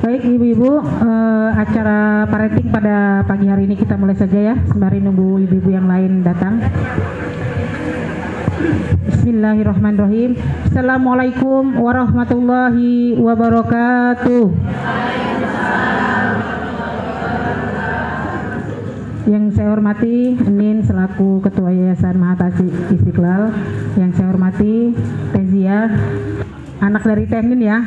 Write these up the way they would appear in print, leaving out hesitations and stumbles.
Baik ibu-ibu, acara parenting pada pagi hari ini kita mulai saja ya, sembari nunggu ibu-ibu yang lain datang. Bismillahirrahmanirrahim. Assalamualaikum warahmatullahi wabarakatuh. Yang saya hormati Nin selaku Ketua Yayasan Mahatasi Istiqlal, yang saya hormati Tezia, anak dari Tenin ya.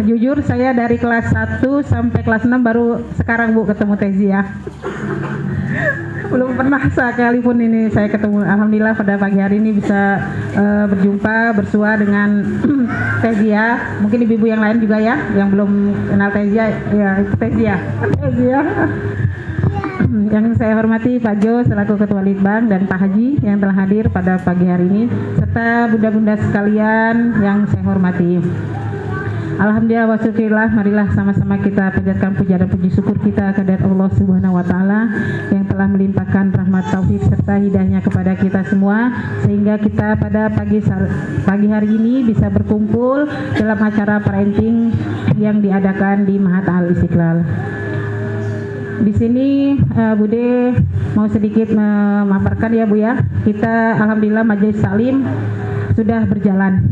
Jujur saya dari kelas 1 sampai kelas 6 baru sekarang Bu ketemu Tezia. Belum pernah sekalipun ini saya ketemu. Alhamdulillah pada pagi hari ini bisa berjumpa, bersua dengan Tezia. Mungkin ibu-ibu yang lain juga ya, yang belum kenal Tezia, ya itu Tezia. Yang saya hormati Pak Jo selaku Ketua Litbang dan Pak Haji yang telah hadir pada pagi hari ini, serta bunda-bunda sekalian yang saya hormati. Alhamdulillah wa syukurillah, marilah sama-sama kita panjatkan puja dan puji syukur kita kehadirat Allah Subhanahu wa taala yang telah melimpahkan rahmat taufik serta hidayahnya kepada kita semua, sehingga kita pada pagi hari ini bisa berkumpul dalam acara parenting yang diadakan di Mahat Al Istiqlal. Di sini Bude mau sedikit memaparkan ya Bu ya. Kita alhamdulillah Majelis Taklim sudah berjalan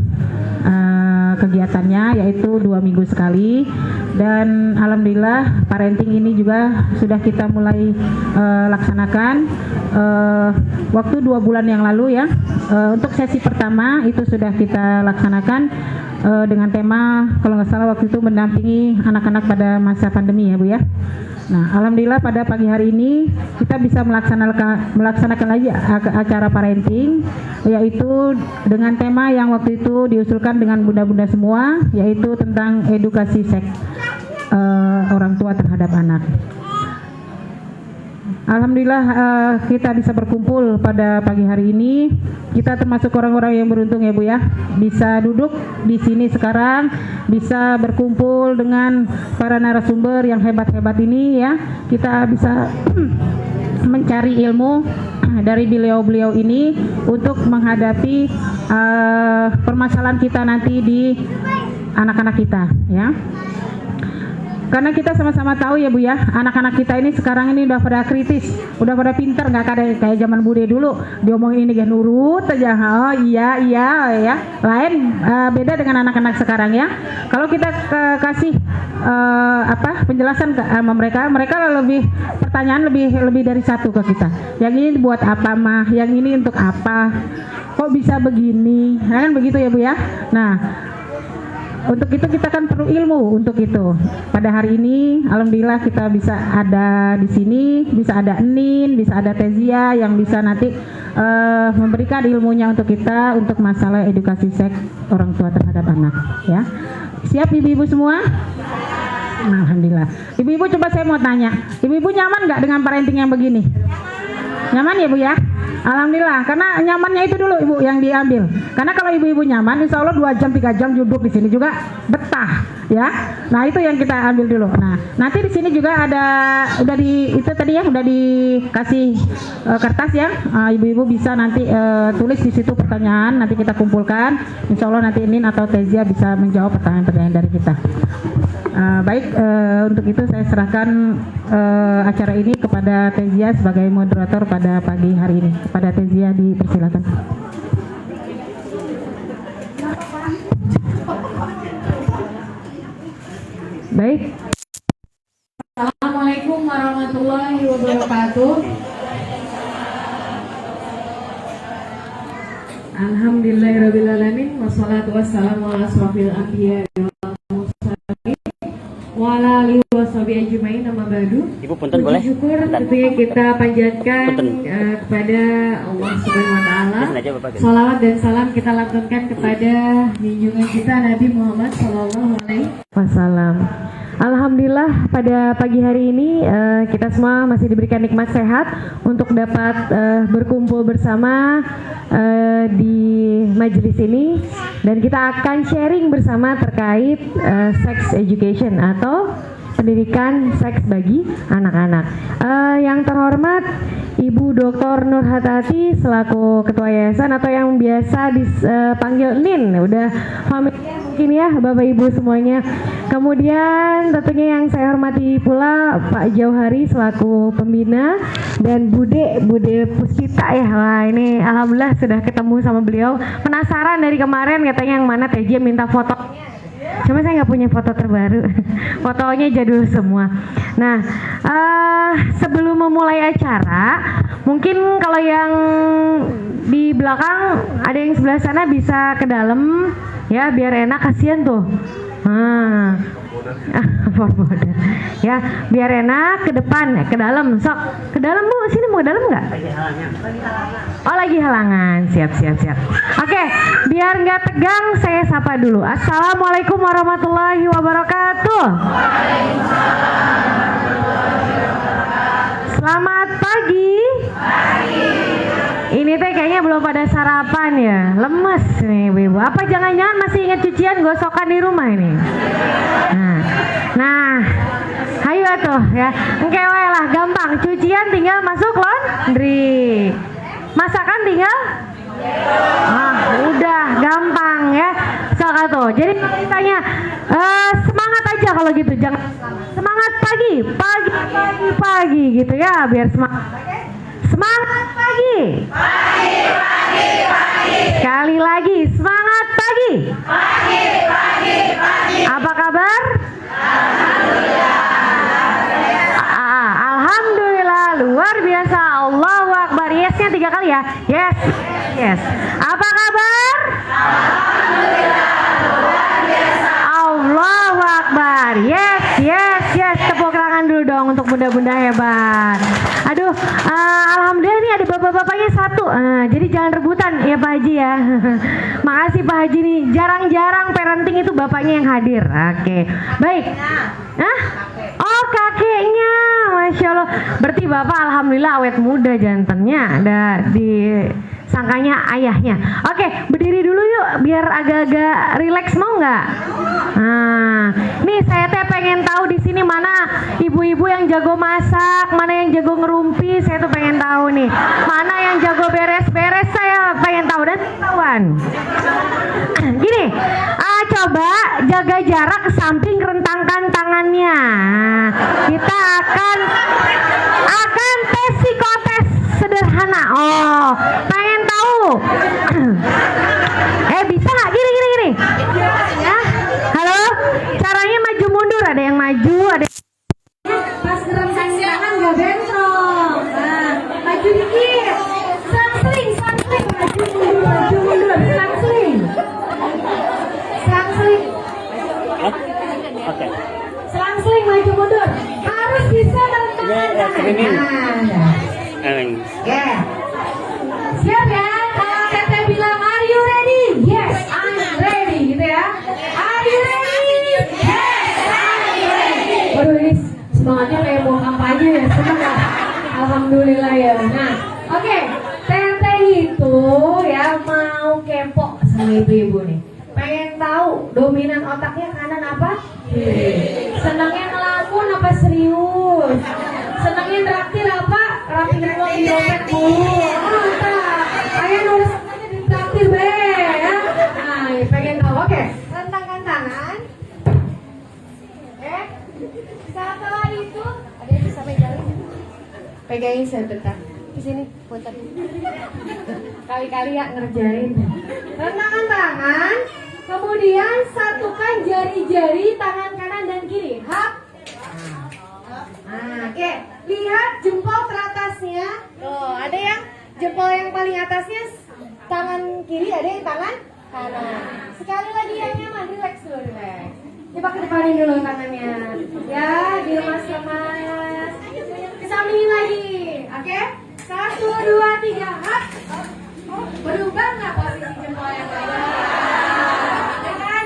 kegiatannya, yaitu 2 minggu sekali, dan alhamdulillah parenting ini juga sudah kita mulai laksanakan waktu 2 bulan yang lalu ya. Untuk sesi pertama itu sudah kita laksanakan dengan tema, kalau nggak salah waktu itu mendampingi anak-anak pada masa pandemi ya Bu ya. Nah, alhamdulillah pada pagi hari ini kita bisa melaksanakan lagi acara parenting, yaitu dengan tema yang waktu itu diusulkan dengan bunda-bunda semua, yaitu tentang edukasi seks orang tua terhadap anak. Alhamdulillah kita bisa berkumpul pada pagi hari ini. Kita termasuk orang-orang yang beruntung ya Bu ya, bisa duduk di sini sekarang, bisa berkumpul dengan para narasumber yang hebat-hebat ini ya. Kita bisa mencari ilmu dari beliau-beliau ini untuk menghadapi permasalahan kita nanti di anak-anak kita ya. Karena kita sama-sama tahu ya Bu ya, anak-anak kita ini sekarang ini udah pada kritis, udah pada pinter, nggak kayak zaman Bude dulu diomongin ini gak nurut aja, oh iya ya. Lain beda dengan anak-anak sekarang ya. Kalau kita kasih penjelasan ke mereka lebih pertanyaan lebih dari satu ke kita. Yang ini buat apa mah? Yang ini untuk apa? Kok bisa begini? Nah, kan begitu ya Bu ya. Nah, untuk itu kita kan perlu ilmu untuk itu. Pada hari ini alhamdulillah kita bisa ada di sini, bisa ada Nin, bisa ada Tezia yang bisa nanti memberikan ilmunya untuk kita untuk masalah edukasi seks orang tua terhadap anak ya. Siap ibu-ibu semua? Nah, alhamdulillah. Ibu-ibu coba saya mau tanya, ibu-ibu nyaman nggak dengan parenting yang begini? Nyaman ya Bu ya? Alhamdulillah, karena nyamannya itu dulu Ibu yang diambil. Karena kalau ibu-ibu nyaman, insya Allah 2 jam 3 jam duduk di sini juga betah, ya. Nah itu yang kita ambil dulu. Nah nanti di sini juga ada udah dikasih kertas ya. Ibu-ibu bisa nanti tulis di situ pertanyaan, nanti kita kumpulkan. Insya Allah nanti Nin atau Tezia bisa menjawab pertanyaan-pertanyaan dari kita. Baik, untuk itu saya serahkan acara ini kepada Tezia sebagai moderator pada pagi hari ini. Kepada Tezia dipersilakan. Baik. Assalamualaikum warahmatullahi wabarakatuh. Alhamdulillahirrabbilalamin. Wassalatu wassalamu ala asrofil anbiya wa ala alihi washabihi ajmain, amma ba'du. Ibu punten boleh? Syukur tentunya kita panjatkan kepada Allah Subhanahu wa taala. Salawat dan salam kita lantunkan kepada junjungan kita Nabi Muhammad sallallahu alaihi wasallam. Alhamdulillah pada pagi hari ini kita semua masih diberikan nikmat sehat untuk dapat berkumpul bersama di majelis ini, dan kita akan sharing bersama terkait sex education atau pendidikan seks bagi anak-anak. Yang terhormat Ibu Dr. Nurhatati selaku Ketua Yayasan atau yang biasa dipanggil Nin, udah familiar mungkin ya Bapak Ibu semuanya. Kemudian tentunya yang saya hormati pula Pak Jauhari selaku pembina dan Bude Puspita ya. Wah, ini alhamdulillah sudah ketemu sama beliau. Penasaran dari kemarin katanya yang mana TJ minta foto. Cuma saya nggak punya foto terbaru. Fotonya jadul semua. Nah, sebelum memulai acara, mungkin kalau yang di belakang ada yang sebelah sana bisa ke dalam ya biar enak, kasihan tuh. Border. Ya, biar enak ke depan, ke dalam. Sok, ke dalam Bu, sini mau ke dalam nggak? Oh, lagi halangan. Siap. Oke, biar nggak tegang, saya sapa dulu. Assalamualaikum warahmatullahi wabarakatuh. Selamat pagi. Ini teh kayaknya belum pada sarapan ya, lemes nih ibu. Apa jangan-jangan masih ingat cucian gosokan di rumah ini? Nah, ayo tuh ya, engkewe lah, gampang. Cucian tinggal masuk laundry, masakan tinggal, udah gampang ya. Soalnya tuh, jadi ditanya semangat aja kalau gitu, jangan semangat pagi gitu ya, biar semangat. Semangat pagi. Sekali lagi, semangat pagi. Apa kabar? Alhamdulillah, luar biasa. Allahu Akbar. Yesnya 3 kali ya. Yes. Apa kabar? Allahu Akbar. Yes. Tepuk tangan dulu dong untuk bunda-bunda hebat. Aduh, alhamdulillah ini ada bapak-bapaknya satu. Jadi jangan rebutan ya Pak Haji ya. Makasih Pak Haji nih. Jarang-jarang parenting itu bapaknya yang hadir. Oke. Baik. Oh, kakeknya. Masya Allah. Berarti bapak alhamdulillah awet muda jantannya. Ada di sangkanya ayahnya. Oke, berdiri dulu yuk biar agak-agak rileks, mau nggak? Nih saya teh pengen tahu di sini mana ibu-ibu yang jago masak, mana yang jago ngerumpi, saya tuh pengen tahu nih. Mana yang jago beres-beres, saya pengen tahu dan kawan. Gini, coba jaga jarak samping rentangkan tangannya. Kita akan tes psikotes sederhana. Oh, pengen tahu? Bisa nggak? Gini. Ya, halo. Caranya maju mundur. Ada yang maju, ada. Pas rentang tangan nggak bentrok. Maju dikit. Sangsling. Maju mundur. Sangsling. Oke. Sangsling maju mundur. Harus bisa rentangkan tangan. Ya. Siap ya? Kalau Teteh bilang are you ready? Yes, I'm ready gitu ya. Are you ready? Yes, I'm ready. Waduh, ini semangatnya kayak mau kampanye ya. Senang ya? Alhamdulillah ya. Nah, oke. Teteh itu ya mau kepo sama ibu-ibu nih. Pengen tahu dominan otaknya kanan apa? Senangnya ngelamun apa serius? Senangnya traktir apa? Rapin uang di dompet mulu. Ayo nulis aja di traktir be ya. Nah, pengen tahu. Oke, rentangkan tangan. Setelah itu ada yang bisa pegangin. Pegangin sebentar. Di sini, putar. Kali-kali ya ngerjain. Rentangkan tangan. Kemudian satukan jari-jari tangan kanan dan kiri. Hap. Oke. Lihat jempol teratasnya. Tuh, ada yang jempol yang paling atasnya tangan kiri, ada yang tangan kanan. Sekali lagi yang nyaman, relax dulu, relax. Coba kedepanin dulu tangannya. Ya, dilemas-lemas. Kesampingin lagi. Oke. 1, 2, 3. Hap. Berubah nggak posisi jempol yang lain?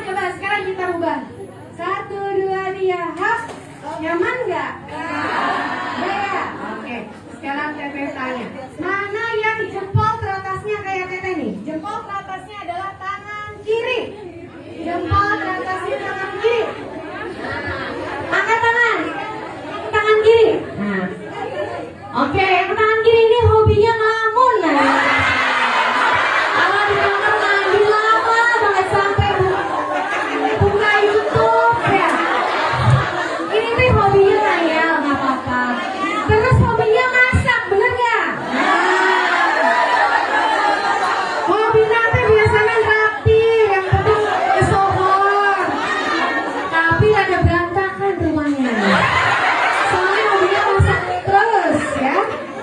Coba sekarang kita ubah. 1, 2, 3. Hap. Nyaman nggak? Ya. Oke. Sekarang Teteh tanya. Mana yang jempol teratasnya kayak Teteh nih? Jempol teratasnya adalah tangan kiri. Jempol teratasnya tangan kiri. Angkat tangan. Tangan kiri. Nah. Oke, yang tangan kiri ini hobinya ngelamun ya. Kalau di kamar mandi lama banget sampai buka YouTube ya. tapi rada berantakan rumahnya. Soalnya hobinya masak terus ya.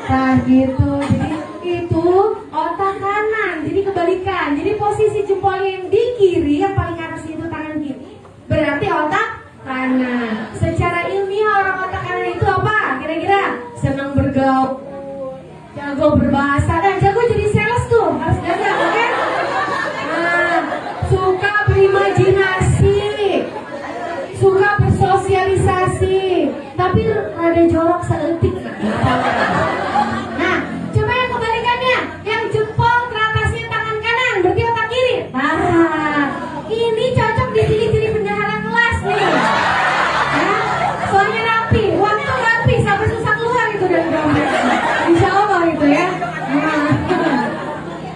Nah gitu, jadi itu otak kanan, jadi kebalikan. Jadi posisi jempolnya yang di kiri, yang paling atas itu tangan kiri, berarti otak kanan. Secara ilmiah orang otak kanan itu apa? Kira-kira senang bergaul, jago berbahasa, dan jago jadi sales tuh, harus jaga, oke? Nah, suka berimajinasi, suka bersosialisasi, tapi rada jorok seetik. Nah, coba yang kebalikannya, yang jempol teratasnya tangan kanan, berarti otak kiri. Nah, ini cocok di ciri-ciri bendahara kelas nih. Ya, soalnya rapi, waktu rapi sampai susah keluar itu dari dompet. Insya Allah itu ya.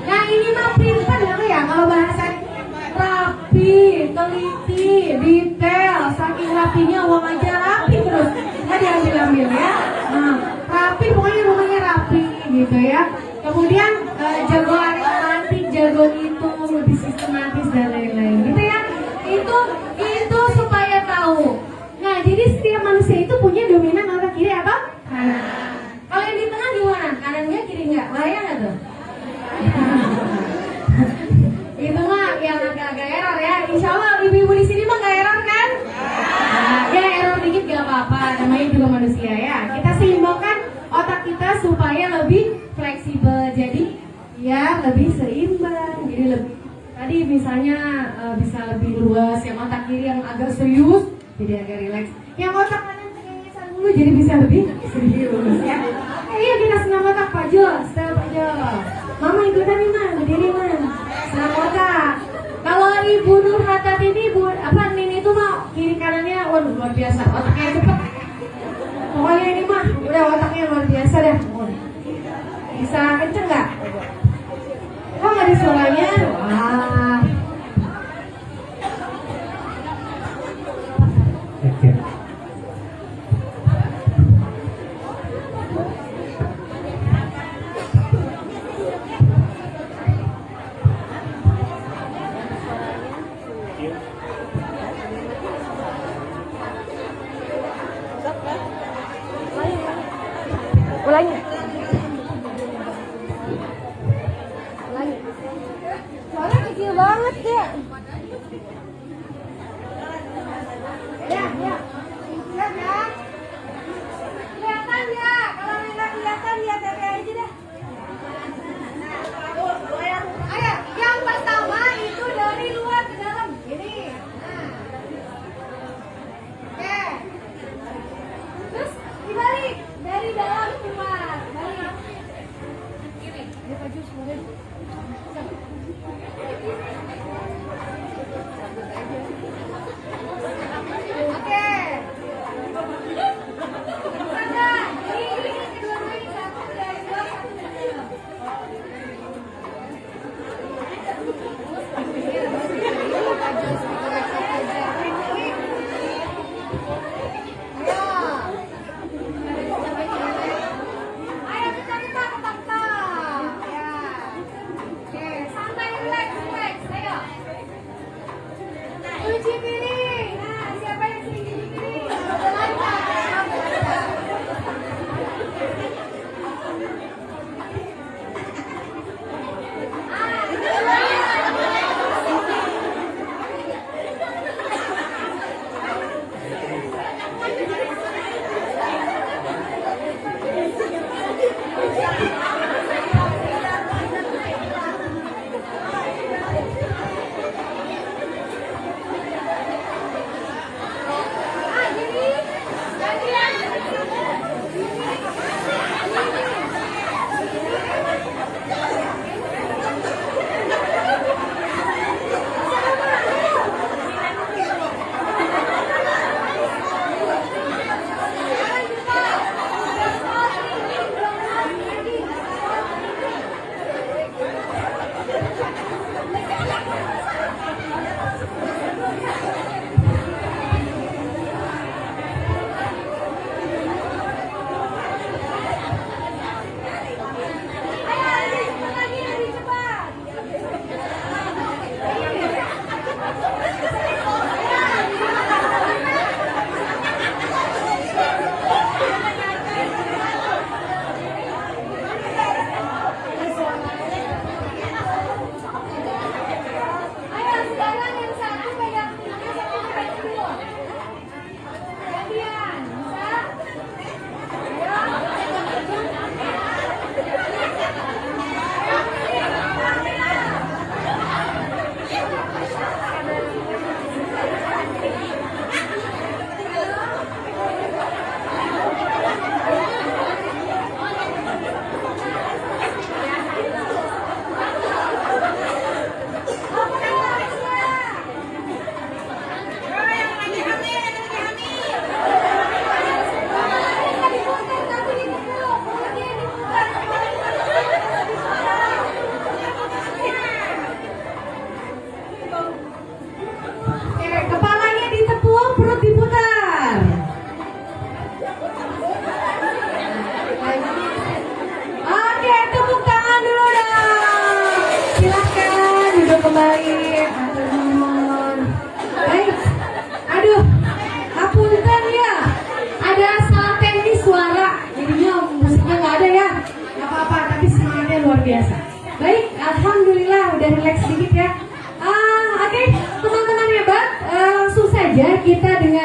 Nah ini mah primpen ya, kalau bahasa rapi, teliti, detail, saking rapinya uang aja rapi terus, nggak diambil-ambil ya. Nah, rapi pokoknya rumahnya rapi gitu ya. Kemudian jago aritmatik, jago hitung, lebih sistematis dan lain-lain gitu ya. Itu supaya tahu. Nah jadi setiap manusia itu punya dominan otak kiri atau kanan. Kalau yang di tengah gimana? Kanannya kiri nggak? Bahaya nggak tuh? Itu mah yang agak-agak error ya. Insya Allah ibu-ibu di sini mah nggak error kan? Nah, ya error dikit gak apa-apa. Namanya juga manusia ya. Kita seimbangkan otak kita supaya lebih fleksibel. Jadi ya lebih seimbang. Jadi lebih tadi misalnya bisa lebih luas. Yang otak kiri yang agak serius jadi agak rileks. Yang otak kanan cengengesan dulu jadi bisa lebih serius ya. Iya kita senam otak Pak Jo, step Pak Jo. Mama ikutan nih man, berdiri man. Senam otak. Kalau Ibu Nur Hatat ini Nini itu mah kiri kanannya waduh luar biasa, otaknya cepet. Pokoknya ini mah udah otaknya luar biasa dah. Bisa kenceng nggak? Kok nggak ada suaranya? Wah. Ulangi. Soalnya kecil banget ya. Ya. Lihat ya. Kelihatan ya. Kalau nggak kelihatan lihat TV aja dah. Ayo, yang pertama itu dari luar ke dalam. Gini. Nah. Oke. Terus dibalik dari dalam keluar. Balik. Gini. Dia baju semuanya. Oke. Mana? Ini kedua-duanya satu dari luar, satu dari dalam. Ayo kita ketak-ketak. Ya. Oke, santai relax. Ayo. Cuci piring. Nah, siapa yang sering cuci piring?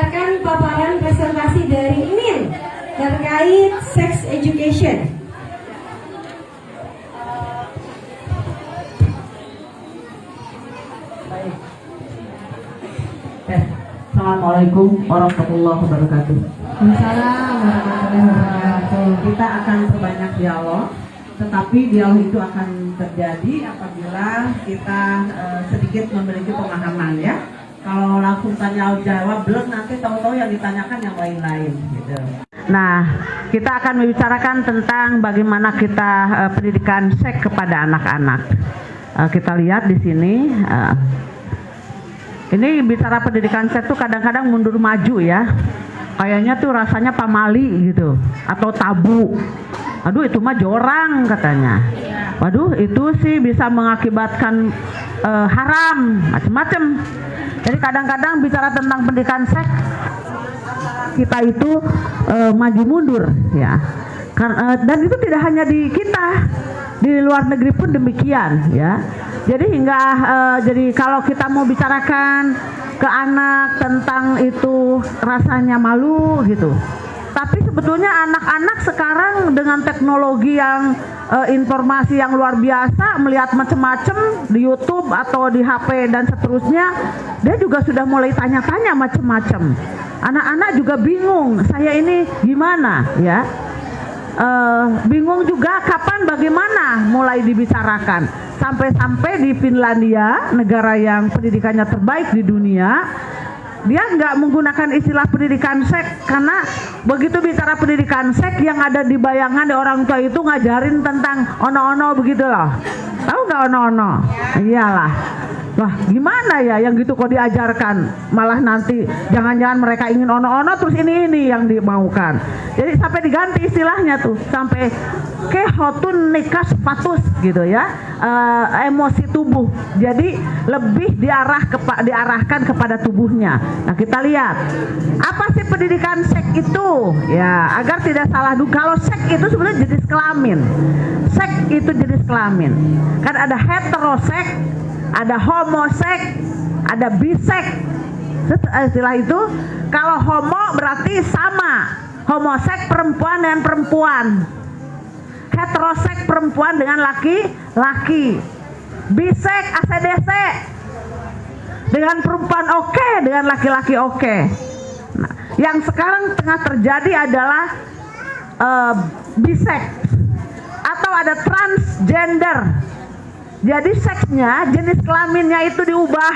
mendengarkan paparan presentasi dari Min terkait sex education. Assalamualaikum warahmatullahi wabarakatuh. Waalaikumsalam warahmatullahi wabarakatuh. Kita akan perbanyak dialog, tetapi dialog itu akan terjadi apabila kita sedikit memiliki pemahaman ya. Kalau langsung tanya jawab belum, nanti tahu-tahu yang ditanyakan yang lain-lain gitu. Nah, kita akan membicarakan tentang bagaimana kita pendidikan seks kepada anak-anak. Kita lihat di sini. Ini bicara pendidikan seks tuh kadang-kadang mundur maju ya. Kayaknya tuh rasanya pamali gitu atau tabu. Aduh itu mah jorang katanya. Waduh itu sih bisa mengakibatkan haram macam-macam. Jadi kadang-kadang bicara tentang pendidikan seks kita itu maju mundur ya. Dan itu tidak hanya di kita, di luar negeri pun demikian ya. Jadi jadi kalau kita mau bicarakan ke anak tentang itu rasanya malu gitu. Tapi sebetulnya anak-anak sekarang dengan teknologi yang informasi yang luar biasa, melihat macam-macam di YouTube atau di HP dan seterusnya, dia juga sudah mulai tanya-tanya macam-macam. Anak-anak juga bingung, saya ini gimana ya? Bingung juga kapan bagaimana mulai dibicarakan. Sampai-sampai di Finlandia, negara yang pendidikannya terbaik di dunia, dia nggak menggunakan istilah pendidikan seks karena begitu bicara pendidikan seks yang ada di bayangan di orang tua itu ngajarin tentang ono-ono begitu loh. Tahu nggak ono-ono? Iyalah. Wah gimana ya yang gitu kok diajarkan, malah nanti jangan-jangan mereka ingin ono-ono terus ini yang dimaukan. Jadi sampai diganti istilahnya tuh sampai kehotun nikas patus gitu ya, emosi tubuh. Jadi lebih diarahkan kepada tubuhnya. Nah kita lihat apa sih pendidikan seks itu ya, agar tidak salah. Kalau seks itu sebenarnya jenis kelamin. Seks itu jenis kelamin. Kan ada heteroseks, ada homoseks, ada biseks. Istilah itu kalau homo berarti sama, homoseks perempuan dengan perempuan, heteroseks perempuan dengan laki-laki, biseks ACDC dengan perempuan oke, dengan laki-laki oke. Nah, yang sekarang tengah terjadi adalah biseks atau ada transgender. Jadi seksnya, jenis kelaminnya itu diubah,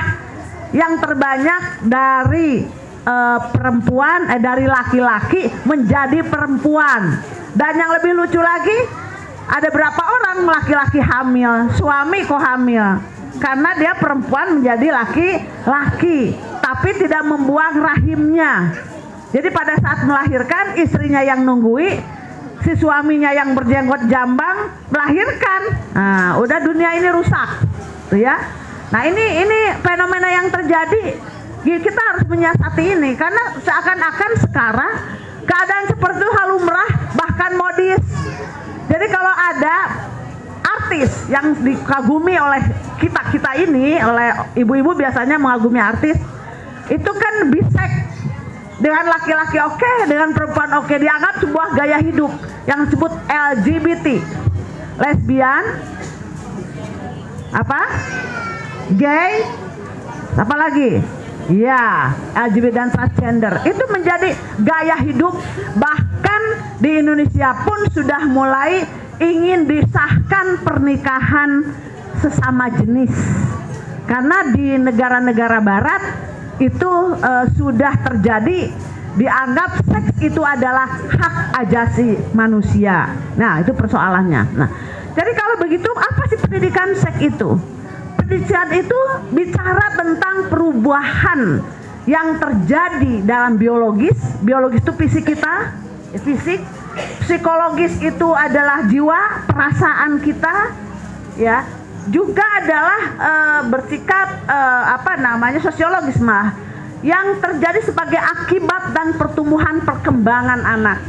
yang terbanyak dari perempuan, dari laki-laki menjadi perempuan. Dan yang lebih lucu lagi, ada berapa orang laki-laki hamil, suami kok hamil, karena dia perempuan menjadi laki-laki, tapi tidak membuang rahimnya. Jadi pada saat melahirkan, istrinya yang nunggui, si suaminya yang berjenggot jambang melahirkan. Nah, udah dunia ini rusak, tuh ya. Nah, ini fenomena yang terjadi. Kita harus menyiasati ini karena seakan-akan sekarang keadaan seperti itu hal lumrah, bahkan modis. Jadi kalau ada artis yang dikagumi oleh kita ini, oleh ibu-ibu biasanya mengagumi artis, itu kan biseks. Dengan laki-laki oke, dengan perempuan oke, dianggap sebuah gaya hidup yang disebut LGBT, lesbian, apa, gay, apa lagi, ya LGBT dan transgender. Itu menjadi gaya hidup. Bahkan di Indonesia pun sudah mulai ingin disahkan pernikahan sesama jenis, karena di negara-negara barat itu sudah terjadi, dianggap seks itu adalah hak ajasi manusia. Nah itu persoalannya. Nah jadi kalau begitu apa sih pendidikan seks itu? Pendidikan itu bicara tentang perubahan yang terjadi dalam biologis. Biologis itu fisik kita, fisik. Psikologis itu adalah jiwa, perasaan kita, ya. Juga adalah bersikap sosiologis mah yang terjadi sebagai akibat dan pertumbuhan perkembangan anak.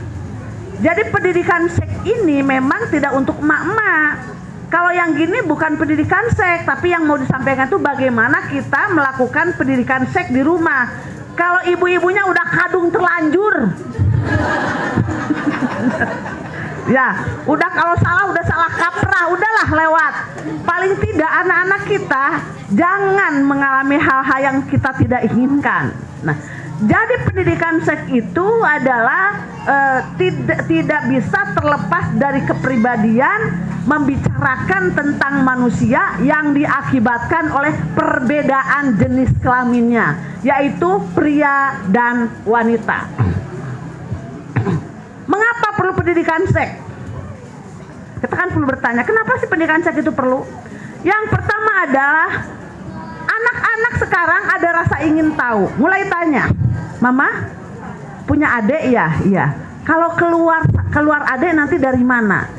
Jadi pendidikan seks ini memang tidak untuk emak-emak. Kalau yang gini bukan pendidikan seks, tapi yang mau disampaikan itu bagaimana kita melakukan pendidikan seks di rumah. Kalau ibu-ibunya udah kadung terlanjur. Ya, udah kalau salah udah salah kaprah, udahlah lewat. Paling tidak anak-anak kita jangan mengalami hal-hal yang kita tidak inginkan. Nah, jadi pendidikan seks itu adalah tidak bisa terlepas dari kepribadian, membicarakan tentang manusia yang diakibatkan oleh perbedaan jenis kelaminnya, yaitu pria dan wanita. Mengapa perlu pendidikan seks? Kita kan perlu bertanya, kenapa sih pendidikan seks itu perlu? Yang pertama adalah anak-anak sekarang ada rasa ingin tahu. Mulai tanya, Mama punya adik ya? Iya. Kalau keluar adik nanti dari mana?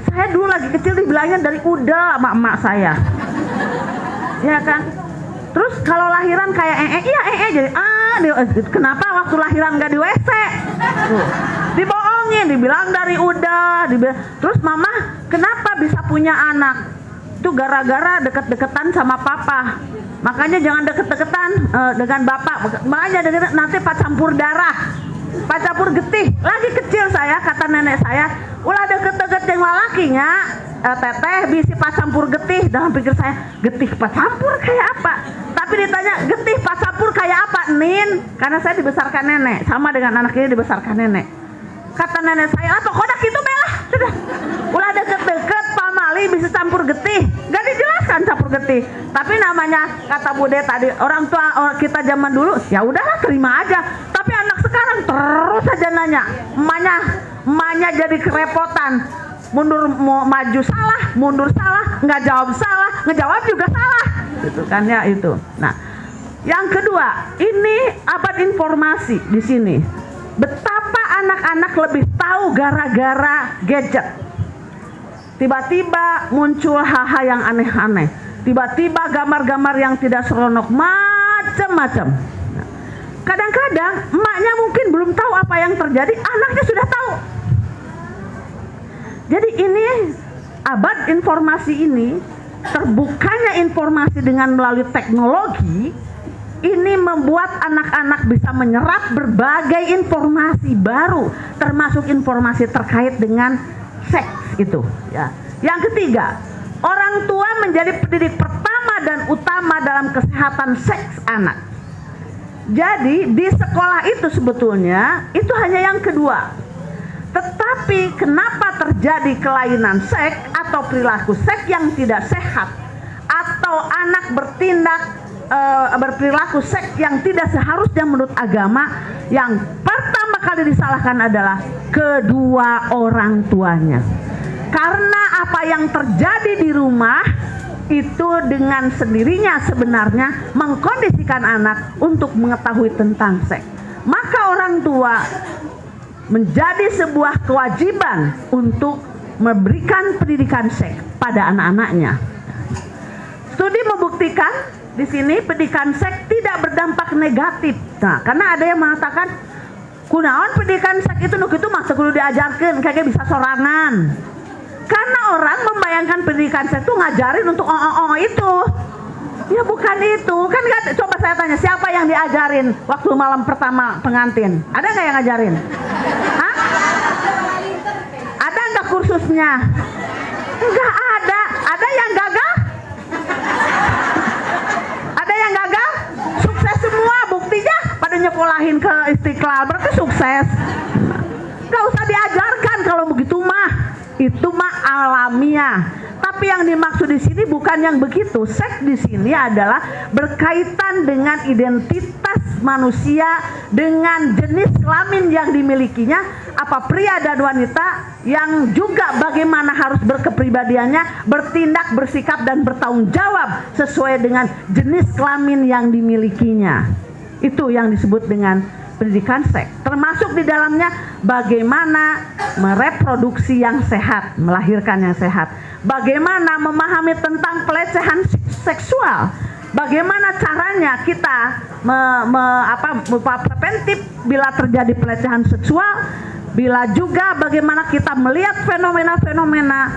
Saya dulu lagi kecil dibilangnya dari udel sama emak saya. Ya kan? Terus kalau lahiran kayak iya jadi kenapa waktu lahiran gak di WC? Dibohongin, dibilang dari udah, terus mama kenapa bisa punya anak? Itu gara-gara deket-deketan sama papa. Makanya jangan deket-deketan dengan bapak. Makanya nanti pak campur darah, pak campur getih. Lagi kecil saya, kata nenek saya, ulah deket-deket yang lalakinya, teteh bisi pak campur getih. Dalam pikir saya, getih pak campur kayak apa? Tapi ditanya, getih pak campur kayak apa, Nin? Karena saya dibesarkan nenek, sama dengan anak ini dibesarkan nenek. Kata nenek saya, pokoknya gitu belah. Sudah, ulah deket-deket pamali bisa campur getih. Gak dijelaskan campur getih. Tapi namanya kata Bude tadi, orang tua kita zaman dulu, ya udahlah terima aja. Tapi anak sekarang terus saja nanya, emaknya jadi kerepotan. Mundur maju salah, mundur salah, nggak jawab salah, ngejawab juga salah. Gitu kan ya itu. Nah, yang kedua, ini abad informasi di sini. Betapa anak-anak lebih tahu gara-gara gadget. Tiba-tiba muncul hal-hal yang aneh-aneh. Tiba-tiba gambar-gambar yang tidak seronok, macam-macam. Nah, kadang-kadang emaknya mungkin belum tahu apa yang terjadi, anaknya sudah tahu. Jadi ini abad informasi ini, terbukanya informasi dengan melalui teknologi, ini membuat anak-anak bisa menyerap berbagai informasi baru, termasuk informasi terkait dengan seks itu. Ya. Yang ketiga, orang tua menjadi pendidik pertama dan utama dalam kesehatan seks anak. Jadi di sekolah itu sebetulnya itu hanya yang kedua. Tetapi kenapa terjadi kelainan seks atau perilaku seks yang tidak sehat, atau anak berperilaku seks yang tidak seharusnya menurut agama, yang pertama kali disalahkan adalah kedua orang tuanya. Karena apa yang terjadi di rumah itu dengan sendirinya sebenarnya mengkondisikan anak untuk mengetahui tentang seks. Maka orang tua menjadi sebuah kewajiban untuk memberikan pendidikan seks pada anak-anaknya. Studi membuktikan di sini pendidikan seks tidak berdampak negatif. Nah, karena ada yang mengatakan kunaon pendidikan seks itu nuk itu masa kudu diajarkan kayak bisa sorangan. Karena orang membayangkan pendidikan seks itu ngajarin untuk itu. Ya bukan itu. Kan coba saya tanya, siapa yang diajarin waktu malam pertama pengantin? Ada nggak yang ngajarin? Hah? Ada nggak kursusnya? Nggak ada. Ada yang gagal? Ada yang gagal? Sukses semua, buktinya pada nyekolahin ke Istiqlal, berarti sukses. Gak usah diajarkan kalau begitu mah. Itu mah alamiah. Tapi yang dimaksud di sini bukan yang begitu. Seks di sini adalah berkaitan dengan identitas manusia, dengan jenis kelamin yang dimilikinya, apa pria dan wanita, yang juga bagaimana harus berkepribadiannya, bertindak, bersikap dan bertanggung jawab sesuai dengan jenis kelamin yang dimilikinya. Itu yang disebut dengan pendidikan seks. Termasuk di dalamnya bagaimana mereproduksi yang sehat, melahirkan yang sehat. Bagaimana memahami tentang pelecehan seksual. Bagaimana caranya kita preventif bila terjadi pelecehan seksual. Bila juga bagaimana kita melihat fenomena-fenomena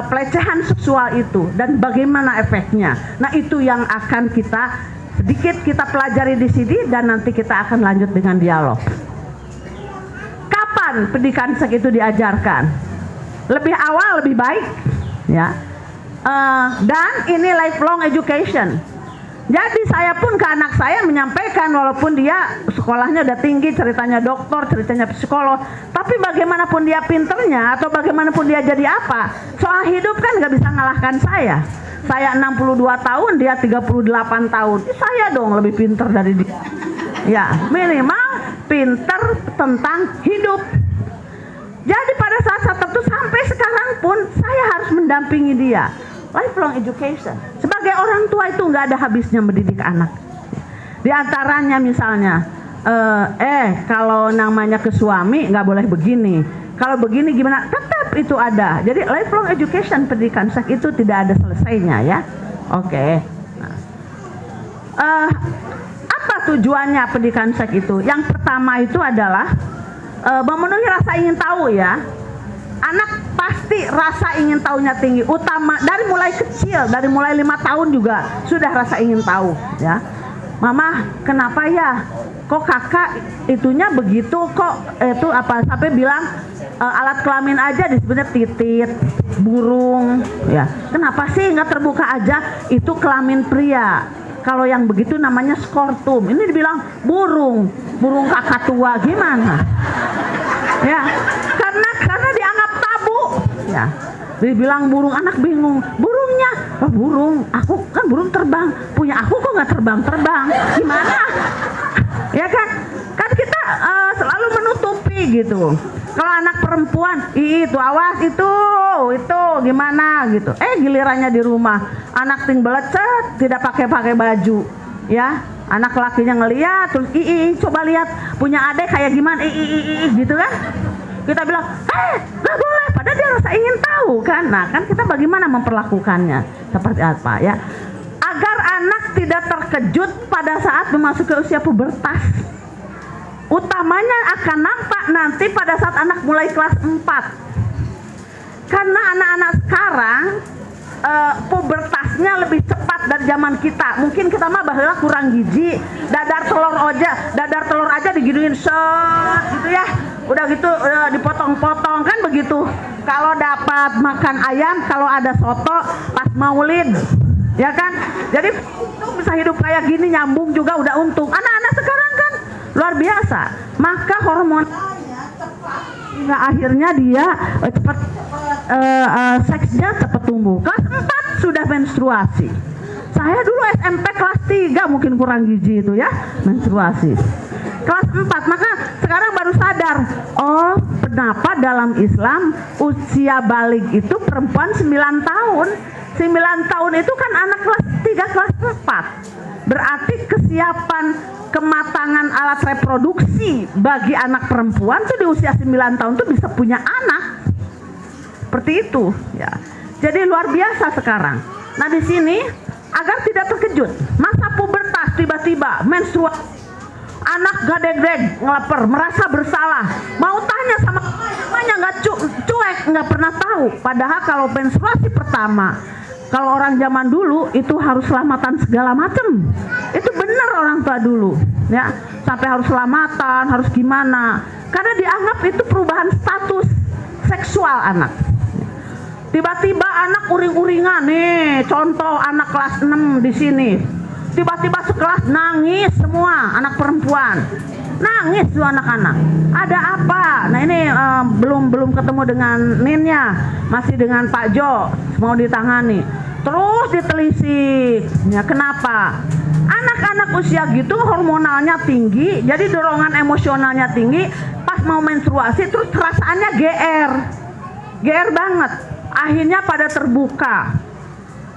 pelecehan seksual itu dan bagaimana efeknya. Nah, itu yang akan kita Sedikit kita pelajari di sini dan nanti kita akan lanjut dengan dialog. Kapan pendidikan seks itu diajarkan? Lebih awal lebih baik, ya. Dan ini lifelong education. Jadi saya pun ke anak saya menyampaikan, walaupun dia sekolahnya udah tinggi, ceritanya dokter, ceritanya psikolog, tapi bagaimanapun dia pinternya atau bagaimanapun dia jadi apa, soal hidup kan gak bisa ngalahkan saya. Saya 62 tahun, dia 38 tahun. Saya dong lebih pinter dari dia. Ya, minimal pinter tentang hidup. Jadi pada saat tertentu sampai sekarang pun saya harus mendampingi dia. Lifelong education. Sebagai orang tua itu nggak ada habisnya mendidik anak. Di antaranya misalnya, kalau namanya ke suami nggak boleh begini. Kalau begini gimana? Tetap itu ada. Jadi lifelong education pendidikan seks itu tidak ada selesainya ya. Oke. Apa tujuannya pendidikan seks itu? Yang pertama itu adalah memenuhi rasa ingin tahu ya. Anak pasti rasa ingin tahunya tinggi, utama dari mulai kecil, dari mulai 5 tahun juga sudah rasa ingin tahu ya. Mama, kenapa ya? Kok kakak itunya begitu, kok itu apa, sampai bilang alat kelamin aja disebutnya titit, burung ya. Kenapa sih nggak terbuka aja? Itu kelamin pria. Kalau yang begitu namanya skortum. Ini dibilang burung kakak tua, gimana? Ya, karena dianggap tabu. Ya, dibilang burung, anak bingung. Burungnya, oh, burung. Aku kan burung terbang. Punya aku kok nggak terbang? Gimana? Ya kan? Kan kita selalu menutupi gitu. Kalau anak perempuan, itu awas itu gimana gitu. Gilirannya di rumah, anak ting belecet, tidak pakai baju. Ya, anak lakinya ngeliat, terus coba lihat punya adek kayak gimana, gitu kan? Kita bilang, nggak boleh, padahal dia rasa ingin tahu kan? Nah, kan kita bagaimana memperlakukannya, seperti apa ya? Agar anak tidak terkejut pada saat memasuki usia pubertas. Utamanya akan nampak nanti pada saat anak mulai kelas 4. Karena anak-anak sekarang pubertasnya lebih cepat dari zaman kita. Mungkin kita mah baheula kurang gizi, dadar telur aja digituin set gitu ya. Udah gitu dipotong-potong kan begitu. Kalau dapat makan ayam, kalau ada soto pas maulid, ya kan? Jadi itu bisa hidup kayak gini, nyambung juga udah untung. Anak-anak sekarang kan luar biasa. Maka hormonalnya tepat, hingga akhirnya dia cepat seksnya cepat tumbuh. Kelas 4 sudah menstruasi. Saya dulu SMP kelas 3 mungkin kurang gizi itu ya, menstruasi. Kelas 4, maka sekarang baru sadar, oh kenapa dalam Islam usia balik itu perempuan 9 tahun. 9 tahun itu kan anak kelas 3, kelas 4. Berarti kesiapan kematangan alat reproduksi bagi anak perempuan tuh di usia 9 tahun tuh bisa punya anak. Seperti itu ya. Jadi luar biasa sekarang. Nah di sini agar tidak terkejut, masa pubertas tiba-tiba menstruasi, anak gadeg-gadeg ngelaper, merasa bersalah, mau tanya sama mamanya nggak cuek, nggak pernah tahu. Padahal kalau menstruasi pertama, kalau orang zaman dulu itu harus selamatan segala macam. Itu benar orang tua dulu ya, sampai harus selamatan, harus gimana, karena dianggap itu perubahan status seksual anak. Tiba-tiba anak uring-uringan nih, contoh anak kelas 6 di sini. Tiba-tiba sekelas nangis semua, anak perempuan. Nangis tuh anak-anak. Ada apa? Nah ini belum ketemu dengan Ninnya, masih dengan Pak Jo, mau ditangani. Terus ditelisik. Ya kenapa? Anak-anak usia gitu hormonalnya tinggi, jadi dorongan emosionalnya tinggi. Pas mau menstruasi terus perasaannya GR banget. Akhirnya pada terbuka,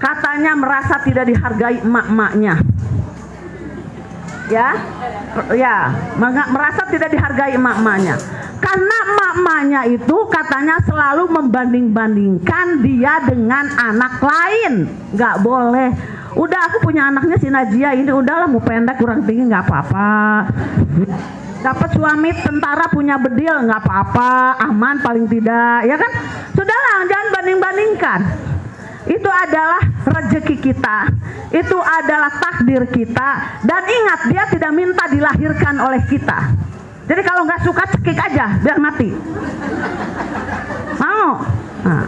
katanya merasa tidak dihargai emak-emaknya, ya, merasa tidak dihargai emak-emaknya, karena emak-emaknya itu katanya selalu membanding-bandingkan dia dengan anak lain. Nggak boleh. Udah aku punya anaknya si Najia ini, udahlah mau pendek kurang tinggi nggak apa-apa. Dapat suami tentara punya bedil nggak apa-apa, aman paling tidak, ya kan? Sudahlah, jangan banding-bandingkan. Itu adalah rezeki kita, itu adalah takdir kita. Dan ingat, dia tidak minta dilahirkan oleh kita. Jadi kalau nggak suka cekik aja biar mati. Mau? Nah,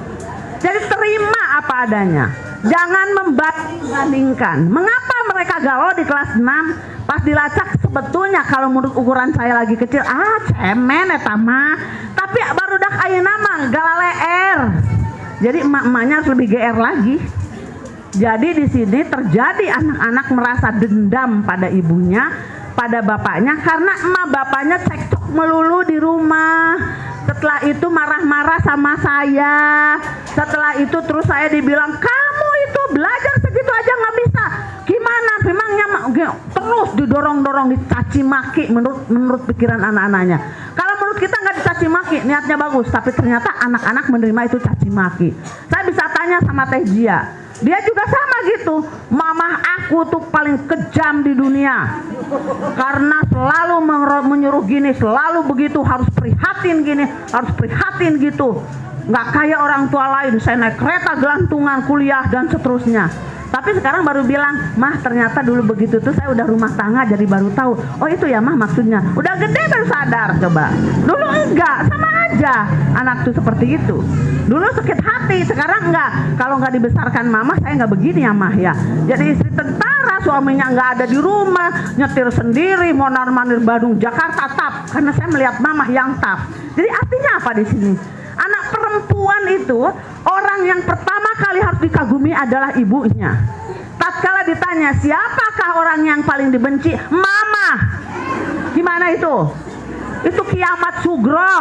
jadi terima apa adanya. Jangan membanding-bandingkan. Mengapa mereka galau di kelas 6? Pas dilacak sebetulnya kalau menurut ukuran saya lagi kecil, cemen eta mah. Tapi barudak ayeuna mah galaleer. Jadi emak-emaknya harus lebih GR lagi. Jadi di sini terjadi anak-anak merasa dendam pada ibunya, pada bapaknya, karena emak bapaknya cekcok melulu di rumah. Setelah itu marah-marah sama saya. Setelah itu terus saya dibilang, kamu itu belajar segitu aja nggak bisa. Gimana? Memangnya terus didorong-dorong, dicaci maki menurut pikiran anak-anaknya. Kalau menurut kita nggak dicaci maki, niatnya bagus, tapi ternyata anak-anak menerima itu caci maki. Saya bisa tanya sama Teh Jia. Dia juga sama gitu. Mamah aku tuh paling kejam di dunia. Karena selalu menyuruh gini, selalu begitu, harus prihatin gini, harus prihatin gitu. Nggak kayak orang tua lain, saya naik kereta gelantungan, kuliah dan seterusnya. Tapi sekarang baru bilang, mah ternyata dulu begitu tuh saya udah rumah tangga jadi baru tahu. Oh itu ya mah maksudnya. Udah gede baru sadar coba. Dulu enggak, sama aja anak tuh seperti itu. Dulu sakit hati, sekarang enggak. Kalau nggak dibesarkan mama saya nggak begini ya mah ya. Jadi istri tentara, suaminya nggak ada di rumah, nyetir sendiri, mondar-mandir Bandung, Jakarta tap. Karena saya melihat mama yang tap. Jadi artinya apa di sini? Anak perempuan itu orang yang pertama kali harus dikagumi adalah ibunya. Tatkala ditanya siapakah orang yang paling dibenci, mama. Gimana itu? Itu kiamat sugro.